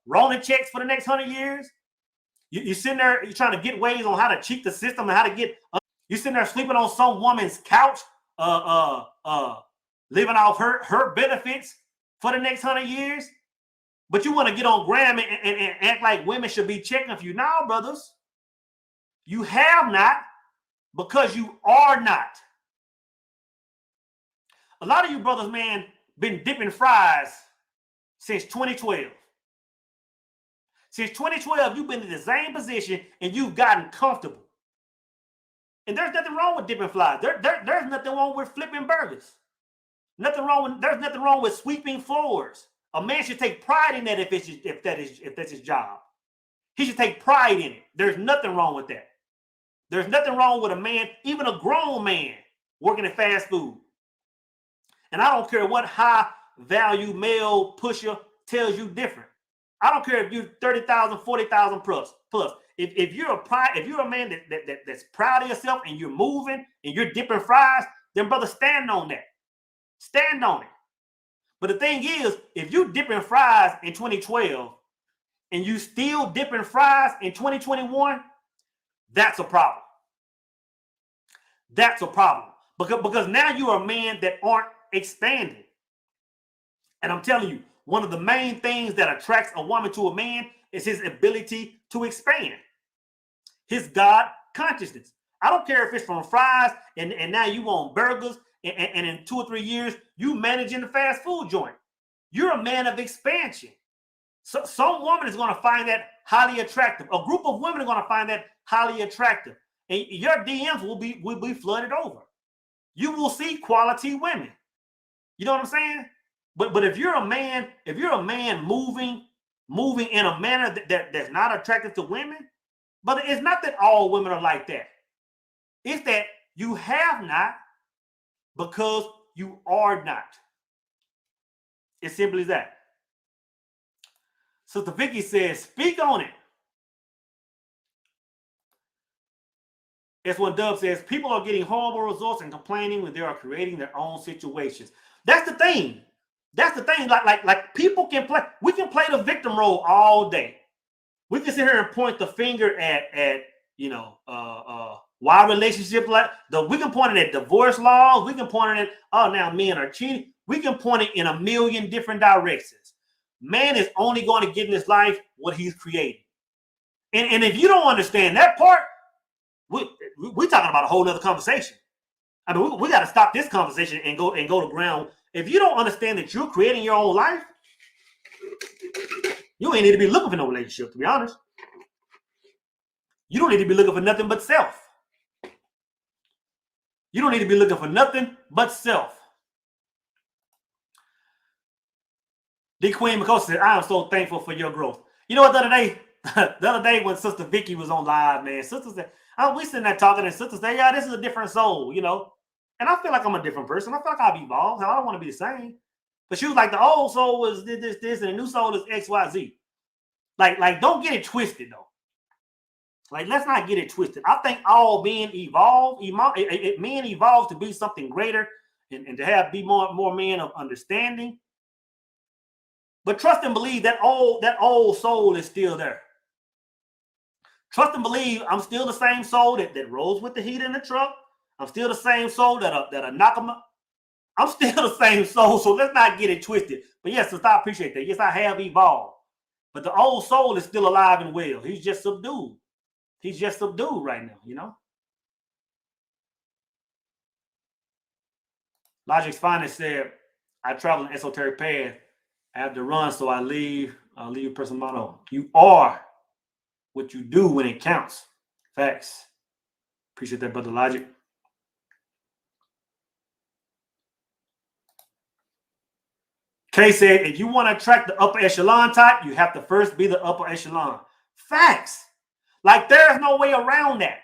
Rona checks for the next 100 years. You're sitting there, you're trying to get ways on how to cheat the system and how to get. You're sitting there sleeping on some woman's couch, living off her benefits for the next 100 years. But you want to get on Graham and act like women should be checking for you. Now, brothers, you have not, because you are not. A lot of you brothers, man, been dipping fries since 2012. Since 2012, you've been in the same position and you've gotten comfortable. And there's nothing wrong with dipping flies. There's nothing wrong with flipping burgers. There's nothing wrong with sweeping floors. A man should take pride in that if that's his job. He should take pride in it. There's nothing wrong with that. There's nothing wrong with a man, even a grown man, working in fast food. And I don't care what high value male pusher tells you different. I don't care if you're 30,000, 40,000 plus. If you're a man that's proud of yourself and you're moving and you're dipping fries, then brother, stand on that. Stand on it. But the thing is, if you dipping fries in 2012 and you still dipping fries in 2021, that's a problem. That's a problem. Because now you are a man that aren't expanding. And I'm telling you, one of the main things that attracts a woman to a man is his ability to expand. His God consciousness. I don't care if it's from fries and now you want burgers and in 2 or 3 years, you managing the fast food joint. You're a man of expansion. So some woman is going to find that highly attractive. A group of women are going to find that highly attractive. And your DMs will be flooded over. You will see quality women. You know what I'm saying? But if you're a man moving in a manner that's not attractive to women, but it's not that all women are like that. It's that you have not because you are not. It's simply as that. Sister Vicky says, speak on it. S1 Dub says, people are getting horrible results and complaining when they are creating their own situations. That's the thing. That's the thing. Like people can play. We can play the victim role all day. We can sit here and point the finger at why relationships we can point it at divorce laws. We can point it at now men are cheating. We can point it in a million different directions. Man is only going to get in his life what he's creating. And if you don't understand that part, we're talking about a whole nother conversation. I mean, we got to stop this conversation and go to ground. If you don't understand that you're creating your own life, you ain't need to be looking for no relationship, to be honest. You don't need to be looking for nothing but self. You don't need to be looking for nothing but self. D Queen McCall said, I am so thankful for your growth. You know what, the other day when Sister Vicky was on live, man, Sister said, we sitting there talking, and Sister said, yeah, this is a different soul, you know. And I feel like I'm a different person. I feel like I've evolved. I don't want to be the same. But she was like, the old soul was this, and the new soul is XYZ. Like, don't get it twisted, though. Like, let's not get it twisted. I think all men evolve. Men evolve to be something greater and to be more men of understanding. But trust and believe that old soul is still there. Trust and believe I'm still the same soul that rolls with the heat in the truck. I'm still the same soul that'll knock them up. I'm still the same soul, so let's not get it twisted. But yes, I appreciate that. Yes, I have evolved. But the old soul is still alive and well. He's just subdued. He's just subdued right now, you know? Logic's Finest said, I travel an esoteric path. I have to run, so I'll leave personal motto. You are what you do when it counts. Facts. Appreciate that, brother Logic. Kay said, if you want to attract the upper echelon type, you have to first be the upper echelon. Facts. Like, there's no way around that.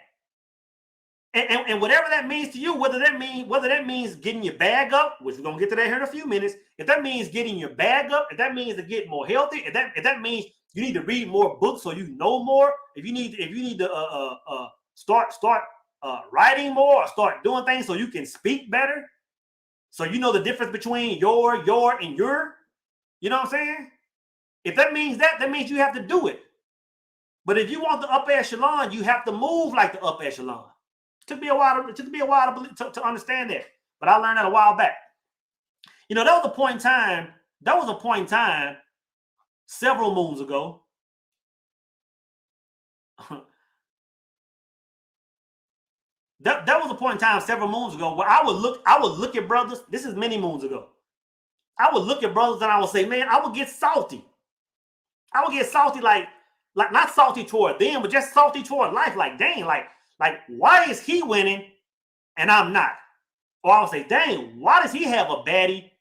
And whatever that means to you, whether that means getting your bag up, which we're gonna get to that here in a few minutes. If that means getting your bag up, if that means to get more healthy, if that means you need to read more books so you know more, if you need to start writing more or start doing things so you can speak better, so you know the difference between your and your, you know what I'm saying? If that means that means you have to do it. But if you want the upper echelon, you have to move like the upper echelon. It took me a while to understand that. But I learned that a while back. You know, that was a point in time several moons ago. That was a point in time several moons ago where I would look at brothers. This is many moons ago. I would look at brothers and I would say, man, I would get salty. I would get salty, like not salty toward them, but just salty toward life. Like, dang, like why is he winning and I'm not? Or I'll say, dang, why does he have a baddie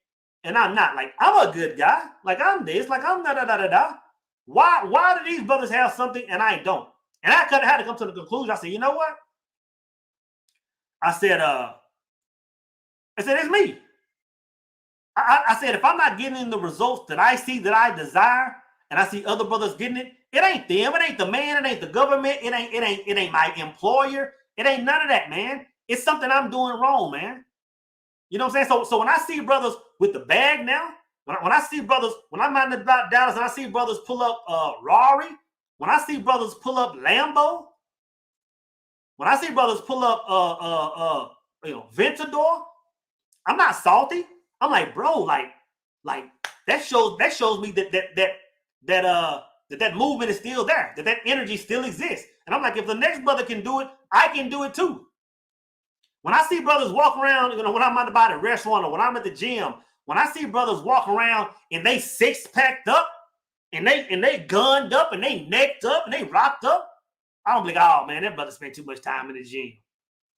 and I'm not? Like, I'm a good guy. Like, I'm this. Like, I'm da-da-da-da-da. Why do these brothers have something and I don't? And I had to come to the conclusion. I said, you know what? I said, it's me. I said, if I'm not getting the results that I see that I desire, and I see other brothers getting it, it ain't them, it ain't the man, it ain't the government, it ain't my employer, it ain't none of that, man. It's something I'm doing wrong, man. You know what I'm saying? So when I see brothers with the bag now, when I see brothers, when I'm out in Dallas and I see brothers pull up Rari, when I see brothers pull up Lambo, when I see brothers pull up Ventador, I'm not salty. I'm like, bro, like that shows me that movement is still there, that energy still exists. And I'm like, if the next brother can do it, I can do it too. When I see brothers walk around, you know, when I'm at the restaurant or when I'm at the gym, when I see brothers walk around and they six-packed up and they gunned up and they necked up and they rocked up, I don't be like, oh man, that brother spent too much time in the gym.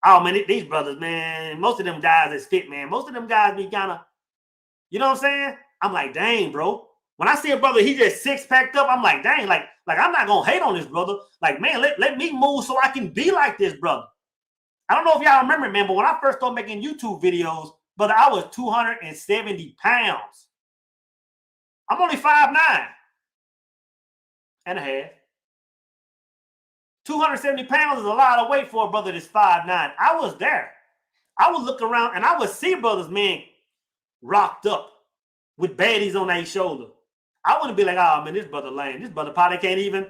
Oh man, these brothers, man, most of them guys is fit, man. Most of them guys be kind of, you know what I'm saying? I'm like, dang, bro. When I see a brother, he just six-packed up, I'm like, dang, like I'm not gonna hate on this brother. Like, man, let me move so I can be like this brother. I don't know if y'all remember, man, but when I first started making YouTube videos, brother, I was 270 pounds. I'm only 5'9" and a half. 270 pounds is a lot of weight for a brother that's 5'9". I was there. I would look around and I would see brothers, man, rocked up with baddies on their shoulder. I wouldn't be like, oh man, this brother lame. This brother probably can't even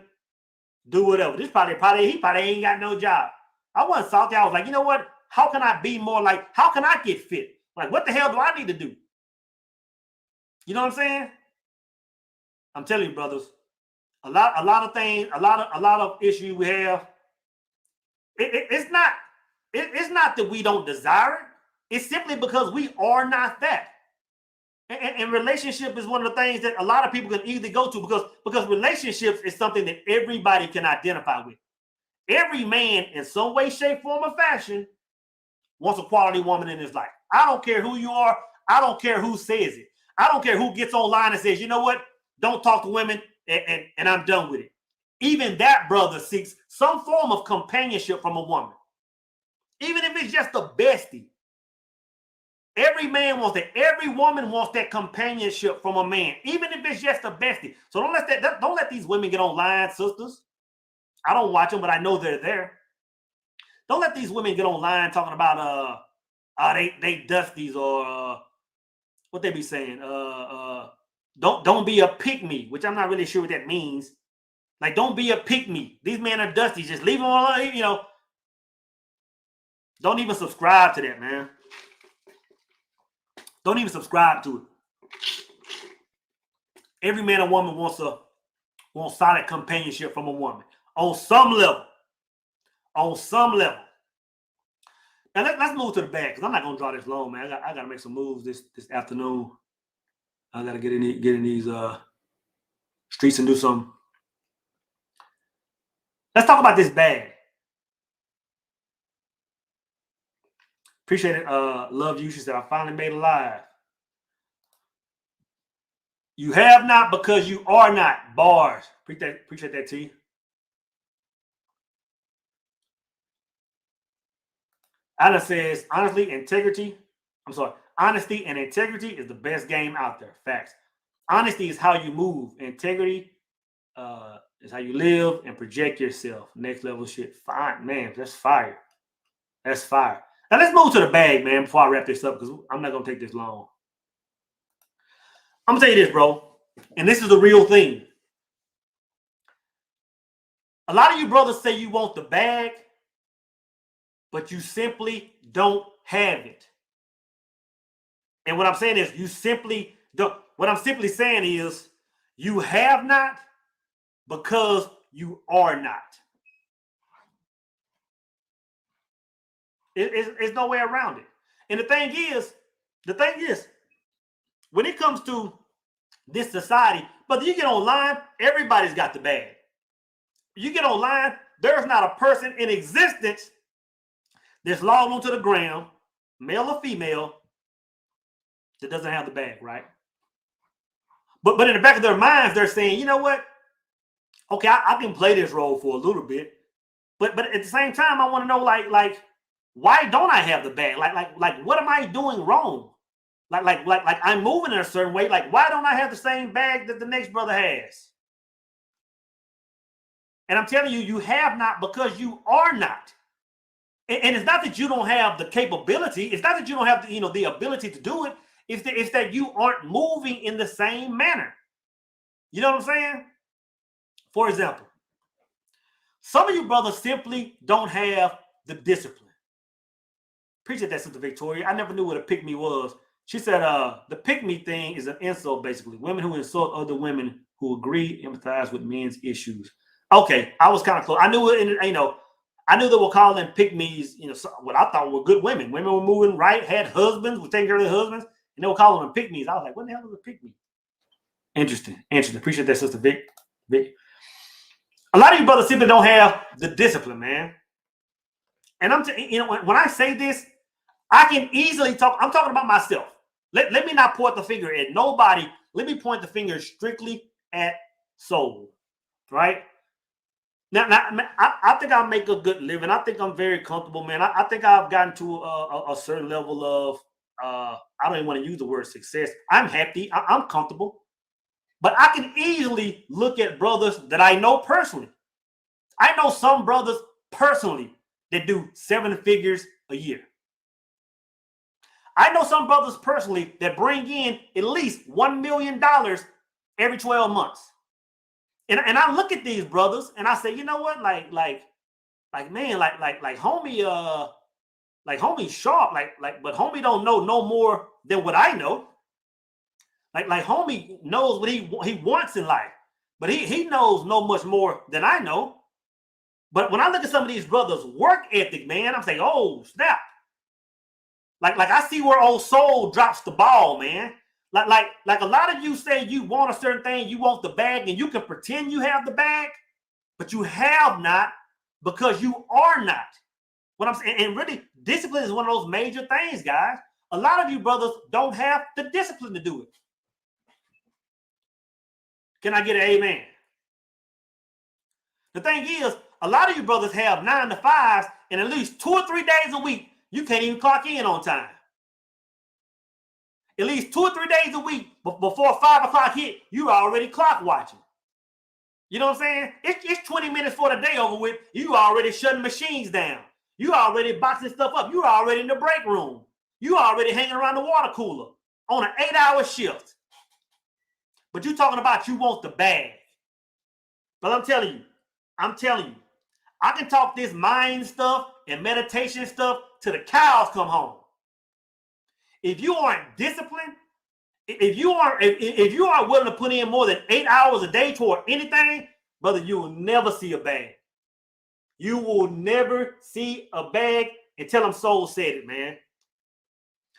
do whatever. This he probably ain't got no job. I wasn't salty. I was like, you know what? How can I be more like, how can I get fit? Like, what the hell do I need to do? You know what I'm saying? I'm telling you, brothers, a lot of things, a lot of issues we have. It's not that we don't desire it. It's simply because we are not that. And relationship is one of the things that a lot of people can easily go to because relationships is something that everybody can identify with. Every man in some way, shape, form, or fashion wants a quality woman in his life. I don't care who you are. I don't care who says it. I don't care who gets online and says, you know what? Don't talk to women and I'm done with it. Even that brother seeks some form of companionship from a woman. Even if it's just a bestie. Every man wants that. Every woman wants that companionship from a man, even if it's just a bestie. So don't let these women get online, sisters. I don't watch them, but I know they're there. Don't let these women get online talking about they dusties or what they be saying. Don't be a pick-me, which I'm not really sure what that means. Like, don't be a pick-me. These men are dusties. Just leave them alone, you know. Don't even subscribe to that, man. Don't even subscribe to it. Every man and woman wants solid companionship from a woman on some level. On some level. Now let's move to the back because I'm not gonna draw this long, man. I gotta make some moves this afternoon. I gotta get in these streets and do something. Let's talk about this bag. Appreciate it. Love you. She said, I finally made it live. You have not because you are not. Bars. Appreciate that, T. Anna says, honesty and integrity is the best game out there. Facts. Honesty is how you move. Integrity is how you live and project yourself. Next level shit. Fine, man. That's fire. That's fire. Now let's move to the bag, man, before I wrap this up, because I'm not going to take this long. I'm going to tell you this, bro, and this is the real thing. A lot of you brothers say you want the bag, but you simply don't have it. And what I'm saying is you simply don't. What I'm simply saying is you have not because you are not. It's no way around it. And the thing is, when it comes to this society, but you get online, everybody's got the bag. You get online, there's not a person in existence that's logged onto the gram, male or female, that doesn't have the bag, right? But in the back of their minds, they're saying, you know what? Okay, I can play this role for a little bit, but at the same time, I want to know like why don't I have the bag? Like what am I doing wrong? Like I'm moving in a certain way. Like, why don't I have the same bag that the next brother has? And I'm telling you, you have not because you are not. And it's not that you don't have the capability. It's not that you don't have the ability to do it. It's that you aren't moving in the same manner. You know what I'm saying? For example, some of you brothers simply don't have the discipline. Appreciate that, Sister Victoria. I never knew what a pick-me was. She said, the pick-me thing is an insult, basically. Women who insult other women who agree, empathize with men's issues. Okay, I was kind of close. I knew it, I knew they were calling pick-me's, what I thought were good women. Women were moving right, had husbands, were taking care of their husbands, and they were calling them pick-me's. I was like, what the hell is a pick-me? Interesting. Appreciate that, Sister Vic. A lot of you brothers simply don't have the discipline, man. And when I say this, I can easily talk. I'm talking about myself. Let me not point the finger at nobody. Let me point the finger strictly at soul, right? Now I think I'll make a good living. I think I'm very comfortable, man. I think I've gotten to a certain level of, I don't even want to use the word success. I'm happy. I'm comfortable. But I can easily look at brothers that I know personally. I know some brothers personally that do 7 figures a year. I know some brothers personally that bring in at least $1 million every 12 months. And I look at these brothers and I say, you know what? Like homie sharp, but homie don't know no more than what I know. Like homie knows what he wants in life, but he knows no much more than I know. But when I look at some of these brothers' work ethic, man, I'm saying, oh snap. Like I see where old soul drops the ball, man. Like a lot of you say you want a certain thing, you want the bag, and you can pretend you have the bag, but you have not because you are not. What I'm saying, and really, discipline is one of those major things, guys. A lot of you brothers don't have the discipline to do it. Can I get an amen? The thing is, a lot of you brothers have 9 to 5s, and at least 2 or 3 days a week, you can't even clock in on time. At least 2 or 3 days a week before 5 o'clock hit, you are already clock watching. You know what I'm saying? It's 20 minutes for the day over with. You already shutting machines down. You already boxing stuff up. You already in the break room. You already hanging around the water cooler on an 8-hour shift. But you talking about you want the bag. But I'm telling you, I can talk this mind stuff and meditation stuff till the cows come home. If you aren't disciplined, if you are willing to put in more than 8 hours a day toward anything, brother, you will never see a bag. You will never see a bag until them soul said it, man.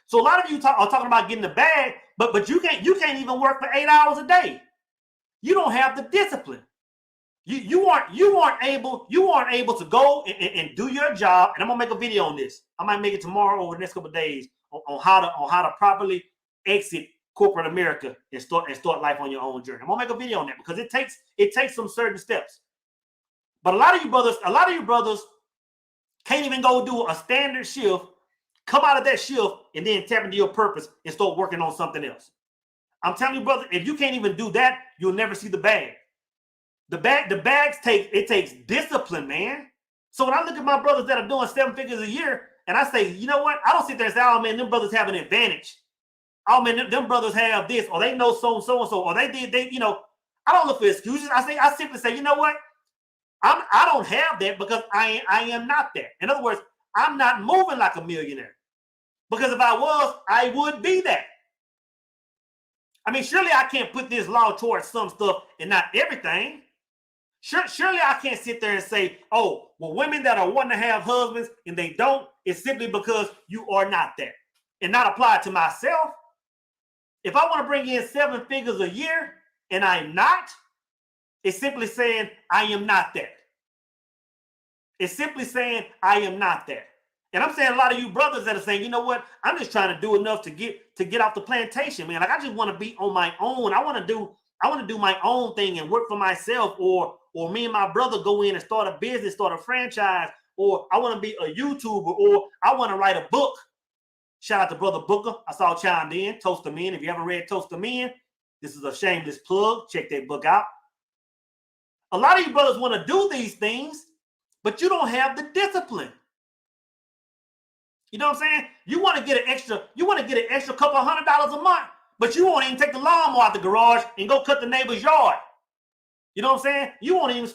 So a lot of you are talking about getting the bag, but you can't even work for 8 hours a day. You don't have the discipline. You aren't able to go and do your job. And I'm gonna make a video on this. I might make it tomorrow or the next couple of days on how to properly exit corporate America and start life on your own journey. I'm gonna make a video on that because it takes some certain steps. But a lot of you brothers can't even go do a standard shift, come out of that shift, and then tap into your purpose and start working on something else. I'm telling you, brother, if you can't even do that, you'll never see the bag. The bags takes discipline, man. So when I look at my brothers that are doing 7 figures a year, and I say, you know what? I don't sit there and say, oh man, them brothers have an advantage. Oh man, them brothers have this, or they know so and so, or they did. I don't look for excuses. I simply say, you know what? I don't have that because I am not that. In other words, I'm not moving like a millionaire. Because if I was, I would be that. I mean, surely I can't put this law towards some stuff and not everything. Surely I can't sit there and say, oh, well, women that are wanting to have husbands and they don't, it's simply because you are not that. And not apply it to myself. If I want to bring in 7 figures a year and I'm not, it's simply saying I am not that. It's simply saying I am not that. And I'm saying a lot of you brothers that are saying, you know what, I'm just trying to do enough to get off the plantation, man. Like I just want to be on my own. I want to do my own thing and work for myself, or me and my brother go in and start a business, start a franchise, or I want to be a YouTuber, or I want to write a book. Shout out to Brother Booker. I saw chimed in, Toast the Men. If you haven't read Toast the Men, this is a shameless plug. Check that book out. A lot of you brothers want to do these things, but you don't have the discipline. You know what I'm saying? You want to get an extra couple of $100 a month, but you won't even take the lawnmower out the garage and go cut the neighbor's yard. You know what I'm saying? You won't even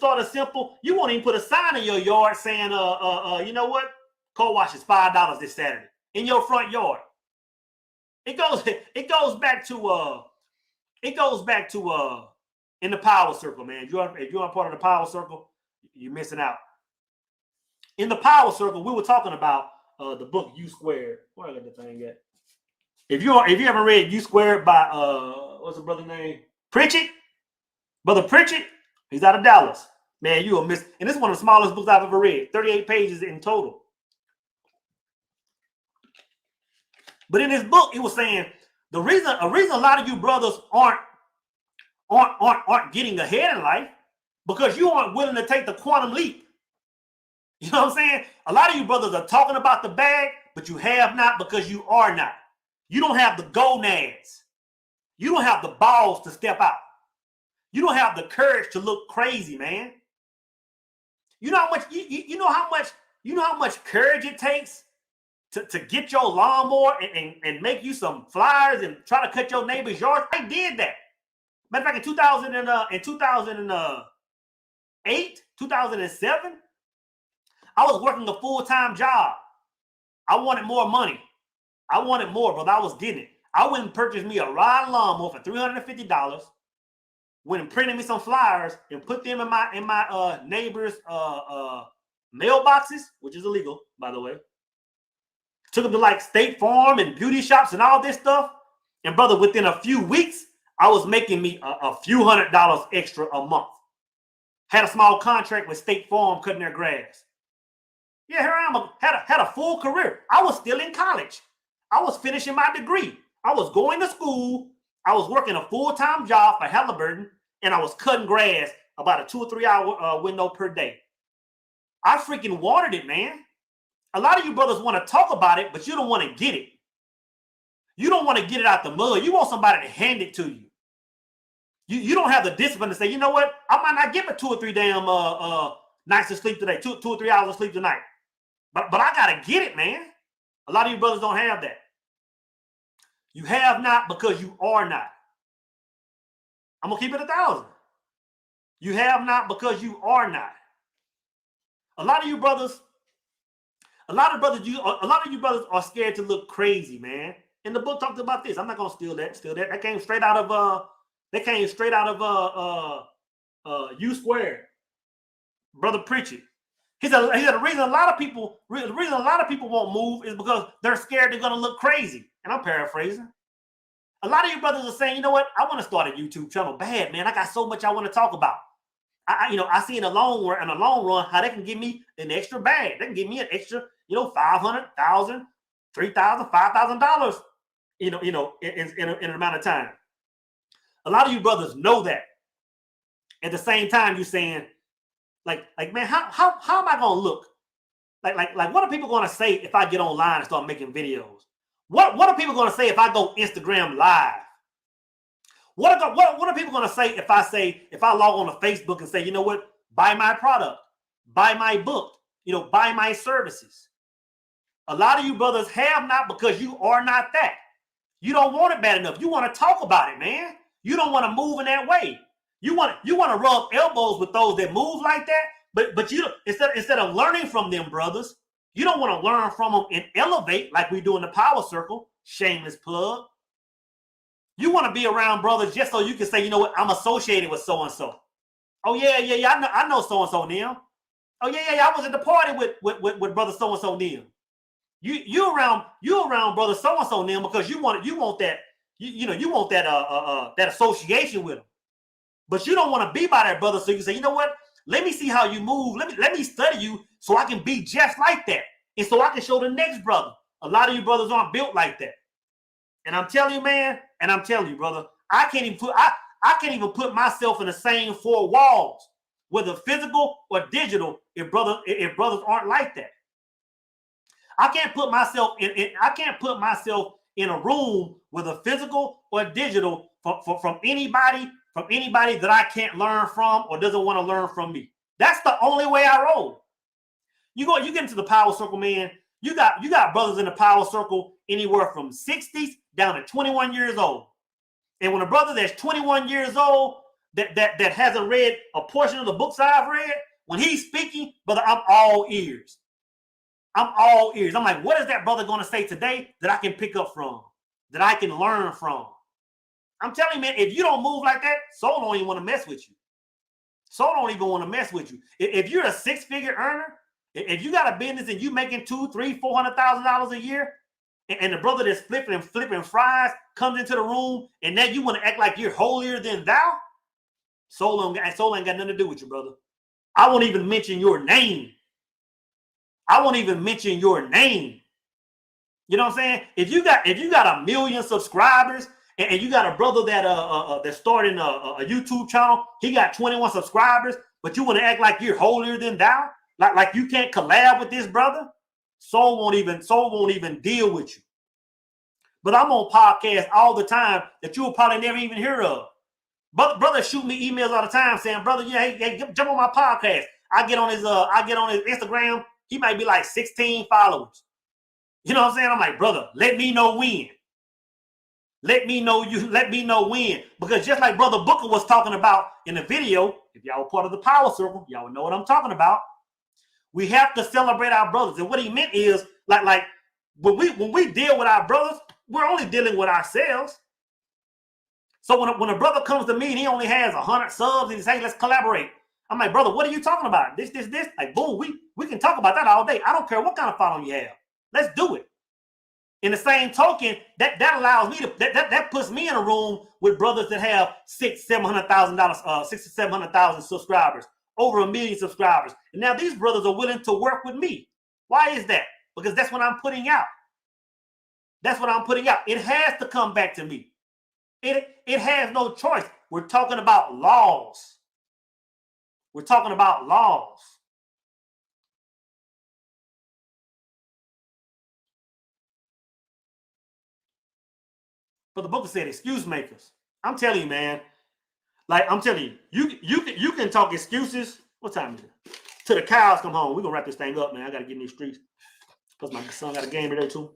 you won't even put a sign in your yard saying, you know what? Car wash is $5 this Saturday in your front yard. It goes back to in the power circle, man. If you're a part of the power circle, you're missing out. In the power circle, we were talking about the book U Squared. Where I got the thing at? If you haven't read U Squared by what's the brother name? Pritchett? Brother Pritchett, he's out of Dallas. Man, you will miss. And this is one of the smallest books I've ever read. 38 pages in total. But in this book, it was saying a reason a lot of you brothers aren't getting ahead in life because you aren't willing to take the quantum leap. You know what I'm saying? A lot of you brothers are talking about the bag, but you have not because you are not. You don't have the gonads. You don't have the balls to step out. You don't have the courage to look crazy, man. You know how much you know how much courage it takes to get your lawnmower and make you some flyers and try to cut your neighbor's yard. I did that. Matter of fact, in 2008, 2007, I was working a full-time job. I wanted more money. I wanted more, but I was getting it. I went and purchased me a ride lawnmower for $350. Went and printed me some flyers and put them in my neighbors' mailboxes, which is illegal, by the way. Took them to like State Farm and beauty shops and all this stuff. And brother, within a few weeks, I was making me a few $100s extra a month. Had a small contract with State Farm cutting their grass. Yeah, here I am. Had a full career. I was still in college. I was finishing my degree. I was going to school. I was working a full-time job for Halliburton, and I was cutting grass about a 2 or 3 hour window per day. I freaking wanted it, man. A lot of you brothers want to talk about it, but you don't want to get it. You don't want to get it out the mud. You want somebody to hand it to you. You don't have the discipline to say, you know what? I might not give it 2 or 3 damn nights of sleep today, 2 or 3 hours of sleep tonight. But I gotta get it, man. A lot of you brothers don't have that. You have not because you are not. I'm gonna keep it 1,000. You have not because you are not. A lot of you brothers are scared to look crazy, man. And the book talked about this. I'm not gonna steal that. That came straight out of U Squared. Brother Pritchett. He said the reason a lot of people won't move is because they're scared they're gonna look crazy. And I'm paraphrasing. A lot of you brothers are saying, you know what? I want to start a YouTube channel. Bad, man. I got so much I want to talk about. I see in the long run how they can give me an extra bag. They can give me an extra, $500, $1,000, $3,000, $5,000, in an amount of time. A lot of you brothers know that. At the same time, you're saying, like, man, how am I gonna look? Like, what are people gonna say if I get online and start making videos? What are people gonna say if I go Instagram live? What are people gonna say if I log on to Facebook and say, you know what, buy my product, buy my book, buy my services? A lot of you brothers have not because you are not that. You don't want it bad enough. You want to talk about it, man. You don't want to move in that way. You want to rub elbows with those that move like that, but you instead of learning from them brothers, you don't want to learn from them and elevate like we do in the power circle. Shameless plug. You want to be around brothers just so you can say, you know what, I'm associated with so and so. Oh yeah, I know so and so now. Oh yeah, I was at the party with brother so and so now. You around brother so and so now because you want that that association with them. But you don't want to be by that brother, so you can say, you know what? Let me see how you move. Let me study you so I can be just like that. And so I can show the next brother. A lot of you brothers aren't built like that. And I'm telling you, man, and I'm telling you, brother, I can't even put myself in the same four walls, whether physical or digital, if brothers aren't like that. I can't put myself in a room with a physical or digital from anybody that I can't learn from or doesn't want to learn from me. That's the only way I roll. You get into the power circle, man. You got brothers in the power circle anywhere from 60s down to 21 years old. And when a brother that's 21 years old that hasn't read a portion of the books I've read, when he's speaking, brother, I'm all ears. I'm all ears. I'm like, what is that brother going to say today that I can pick up from, that I can learn from? I'm telling you, man, if you don't move like that, soul don't even want to mess with you. Soul don't even want to mess with you. If you're a six-figure earner, if you got a business and you making $200,000, $300,000, $400,000 a year, and the brother that's flipping fries comes into the room, and now you want to act like you're holier than thou, soul ain't got nothing to do with you, brother. I won't even mention your name. I won't even mention your name. You know what I'm saying? If you got 1 million subscribers and you got a brother that's starting a YouTube channel, he got 21 subscribers, but you want to act like you're holier than thou, like you can't collab with this brother, soul won't even deal with you. But I'm on podcasts all the time that you'll probably never even hear of. Brother shoot me emails all the time saying, brother, yeah, hey, jump on my podcast. I get on his Instagram. He might be like 16 followers. You know what I'm saying? I'm like, brother, let me know when. Let me know when. Because just like Brother Booker was talking about in the video, if y'all were part of the power circle, y'all would know what I'm talking about. We have to celebrate our brothers. And what he meant is like when we deal with our brothers, we're only dealing with ourselves. So when a brother comes to me and he only has 100 subs and he says, hey, let's collaborate. I'm like, brother, what are you talking about? This. Like, boom, we can talk about that all day. I don't care what kind of following you have. Let's do it. In the same token, that allows me to that puts me in a room with brothers that have $700,000 subscribers, over 1 million subscribers. And now these brothers are willing to work with me. Why is that? Because that's what I'm putting out. That's what I'm putting out. It has to come back to me. It has no choice. We're talking about laws. We're talking about laws. But the book said excuse makers. I'm telling you, man. Like I'm telling you, you can talk excuses. What time is it? Till the cows come home. We're gonna wrap this thing up, man. I gotta get in these streets. Because my son got a game today too.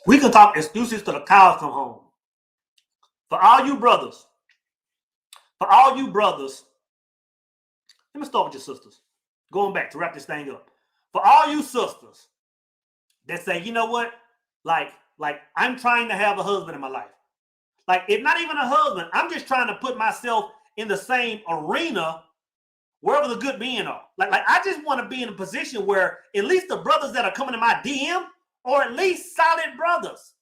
We can talk excuses till the cows come home. For all you brothers, let me start with your sisters. Going back to wrap this thing up. For all you sisters that say, you know what? Like I'm trying to have a husband in my life. Like, if not even a husband, I'm just trying to put myself in the same arena wherever the good men are. Like I just want to be in a position where at least the brothers that are coming to my DM are at least solid brothers.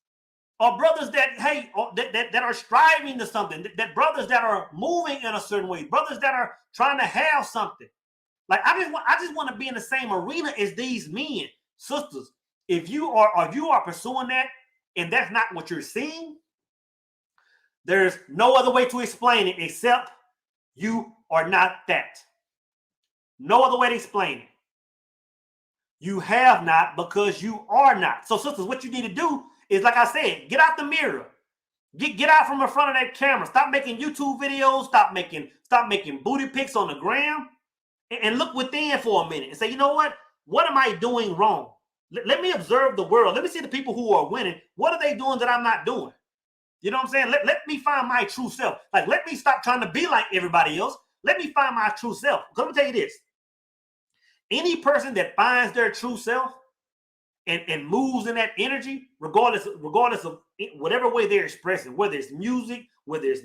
Or brothers that, hey, that are striving to something. That brothers that are moving in a certain way. Brothers that are trying to have something. Like I just want to be in the same arena as these men, sisters. If you are pursuing that, and that's not what you're seeing, there's no other way to explain it except you are not that. No other way to explain it. You have not because you are not. So, sisters, what you need to do is, like I said, get out the mirror. Get out from in front of that camera. Stop making YouTube videos. Stop making booty pics on the gram. And look within for a minute and say, you know what? What am I doing wrong? Let me observe the world. Let me see the people who are winning. What are they doing that I'm not doing? You know what I'm saying? Let me find my true self. Like, let me stop trying to be like everybody else. Let me find my true self. Let me tell you this. Any person that finds their true self and moves in that energy, regardless of whatever way they're expressing, whether it's music, whether it's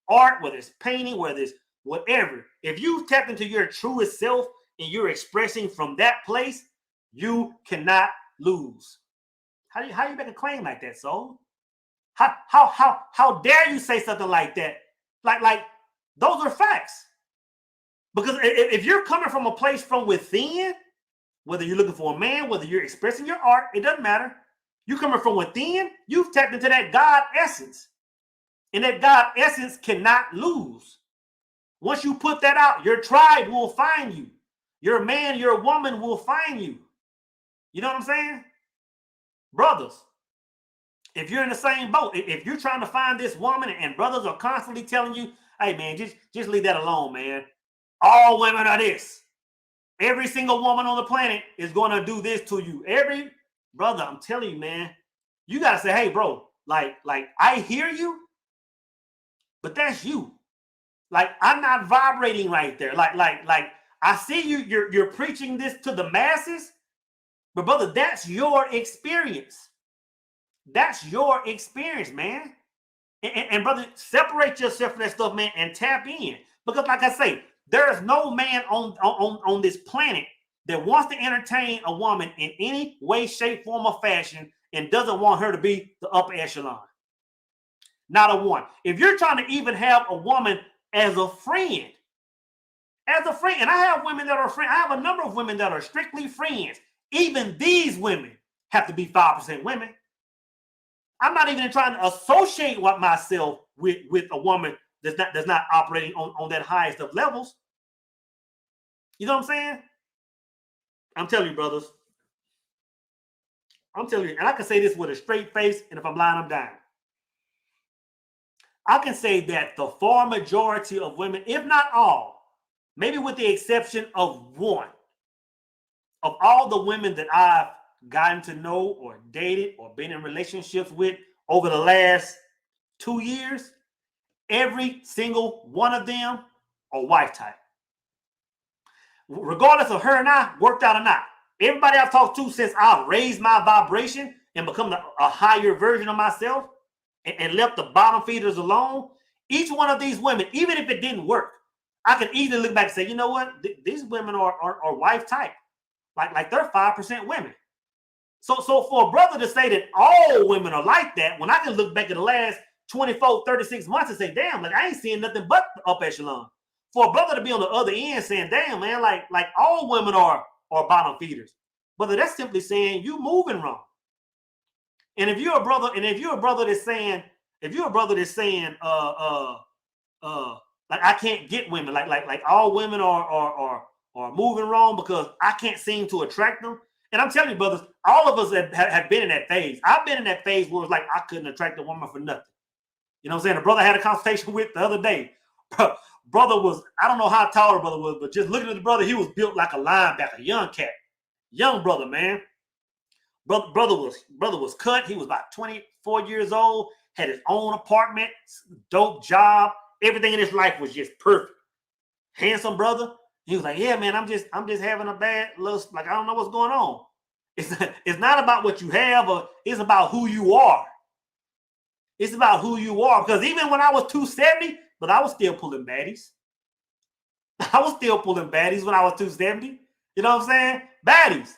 art, whether it's painting, whether it's whatever. If you tap into your truest self and you're expressing from that place, you cannot lose. How you make a claim like that, soul? How dare you say something like that? Like those are facts. Because if you're coming from a place from within, whether you're looking for a man, whether you're expressing your art, it doesn't matter. You coming from within, you've tapped into that God essence. And that God essence cannot lose. Once you put that out, your tribe will find you. Your man, your woman will find you. You know what I'm saying? Brothers, if you're in the same boat, if you're trying to find this woman and brothers are constantly telling you, hey man, just leave that alone, man. All women are this. Every single woman on the planet is going to do this to you. Every brother, I'm telling you, man, you got to say, hey, bro, like I hear you, but that's you. Like, I'm not vibrating right there. Like I see you're preaching this to the masses, but brother, that's your experience. That's your experience, man. And brother, separate yourself from that stuff, man, and tap in. Because like I say, there is no man on this planet that wants to entertain a woman in any way, shape, form, or fashion and doesn't want her to be the upper echelon. Not a one. If you're trying to even have a woman as a friend, and I have women that are friends. I have a number of women that are strictly friends. Even these women have to be 5% women. I'm not even trying to associate myself with a woman that's not operating on that highest of levels. You know what I'm saying? I'm telling you, brothers. I'm telling you, and I can say this with a straight face, and if I'm lying, I'm dying. I can say that the far majority of women, if not all, maybe with the exception of one, of all the women that I've gotten to know or dated or been in relationships with over the last 2 years, every single one of them are wife type. Regardless of her and I worked out or not. Everybody I've talked to since I've raised my vibration and become a higher version of myself and left the bottom feeders alone, each one of these women, even if it didn't work, I can easily look back and say, you know what? These women are wife type. Like they're 5% women. So for a brother to say that all women are like that, when I can look back at the last 24, 36 months and say, damn, like I ain't seeing nothing but the up echelon. For a brother to be on the other end saying, damn, man, like all women are bottom feeders. Brother, that's simply saying you moving wrong. And if you're a brother that's saying, like I can't get women, like all women are moving wrong because I can't seem to attract them. And I'm telling you, brothers, all of us have been in that phase. I've been in that phase where it's like I couldn't attract a woman for nothing. You know what I'm saying? A brother I had a conversation with the other day. Brother was, I don't know how tall the brother was, but just looking at the brother, he was built like a linebacker, young cat. Young brother, man. Brother was cut. He was about 24 years old, had his own apartment, dope job. Everything in his life was just perfect. Handsome brother. He was like, yeah, man, I'm just having a bad little, like, I don't know what's going on. It's not about what you have, or it's about who you are. It's about who you are. Because even when I was 270, but I was still pulling baddies. I was still pulling baddies when I was 270. You know what I'm saying? Baddies.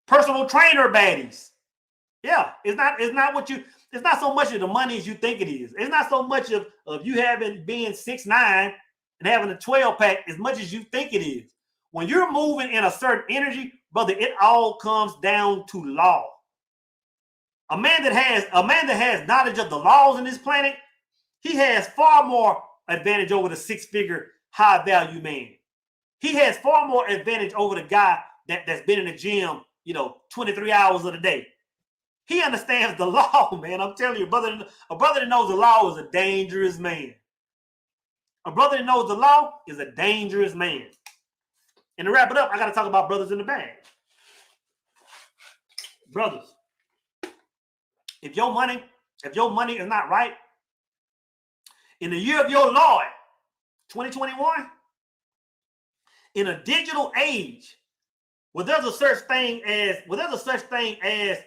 Personal trainer baddies. Yeah, it's not so much of the money as you think it is. It's not so much of you being 6'9" and having a 12-pack as much as you think it is. When you're moving in a certain energy, brother, it all comes down to law. A man that has knowledge of the laws in this planet, he has far more advantage over the 6-figure high-value man. He has far more advantage over the guy that's been in the gym, 23 hours of the day. He understands the law, man. I'm telling you, a brother that knows the law is a dangerous man. A brother that knows the law is a dangerous man. And to wrap it up, I got to talk about brothers in the bag. Brothers, if your money is not right, in the year of your Lord, 2021, in a digital age, where there's a such thing as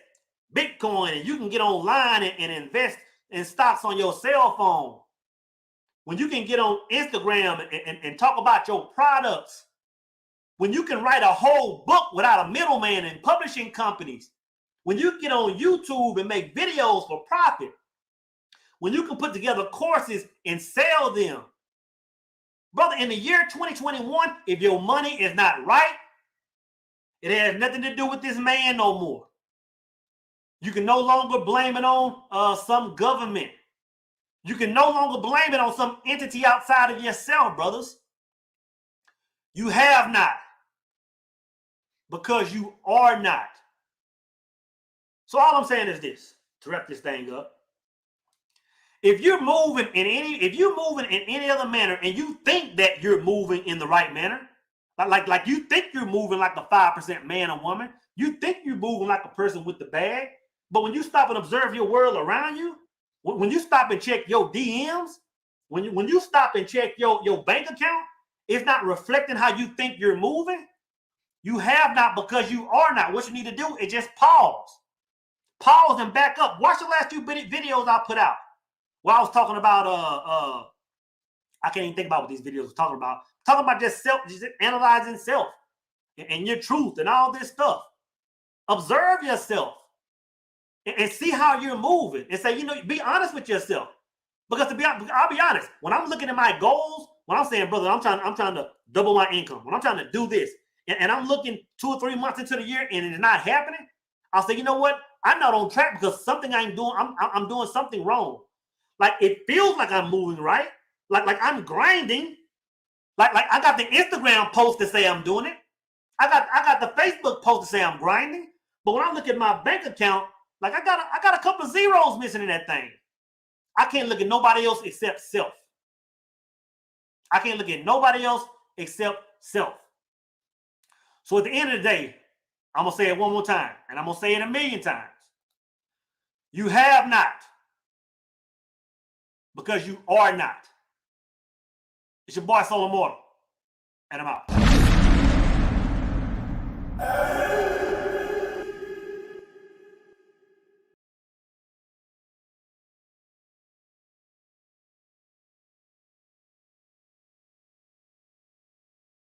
Bitcoin, and you can get online and invest in stocks on your cell phone. When you can get on Instagram and talk about your products. When you can write a whole book without a middleman in publishing companies. When you get on YouTube and make videos for profit. When you can put together courses and sell them. Brother, in the year 2021, if your money is not right, it has nothing to do with this man no more. You can no longer blame it on some government. You can no longer blame it on some entity outside of yourself, brothers. You have not, because you are not. So all I'm saying is this, to wrap this thing up. If you're moving in any other manner, and you think that you're moving in the right manner, like you think you're moving like the 5% man or woman, you think you're moving like a person with the bag, but when you stop and observe your world around you, when you stop and check your DMs, when you stop and check your bank account, it's not reflecting how you think you're moving. You have not, because you are not. What you need to do is just pause and back up. Watch the last few videos I put out. Well, I was talking about I can't even think about what these videos were talking about. Talking about just analyzing self and your truth and all this stuff. Observe yourself and see how you're moving, and say, be honest with yourself. Because I'll be honest, when I'm looking at my goals, when I'm saying, brother, I'm trying to double my income, when I'm trying to do this, and I'm looking 2 or 3 months into the year and it's not happening, I'll say, you know what? I'm not on track because something I'm doing something wrong. Like, it feels like I'm moving right. Like I'm grinding. Like I got the Instagram post to say I'm doing it. I got the Facebook post to say I'm grinding. But when I look at my bank account, like I got a couple of zeros missing in that thing. I can't look at nobody else except self. I can't look at nobody else except self. So at the end of the day, I'm going to say it one more time, and I'm going to say it 1,000,000 times. You have not, because you are not. It's your boy Soul Immortal, and I'm out.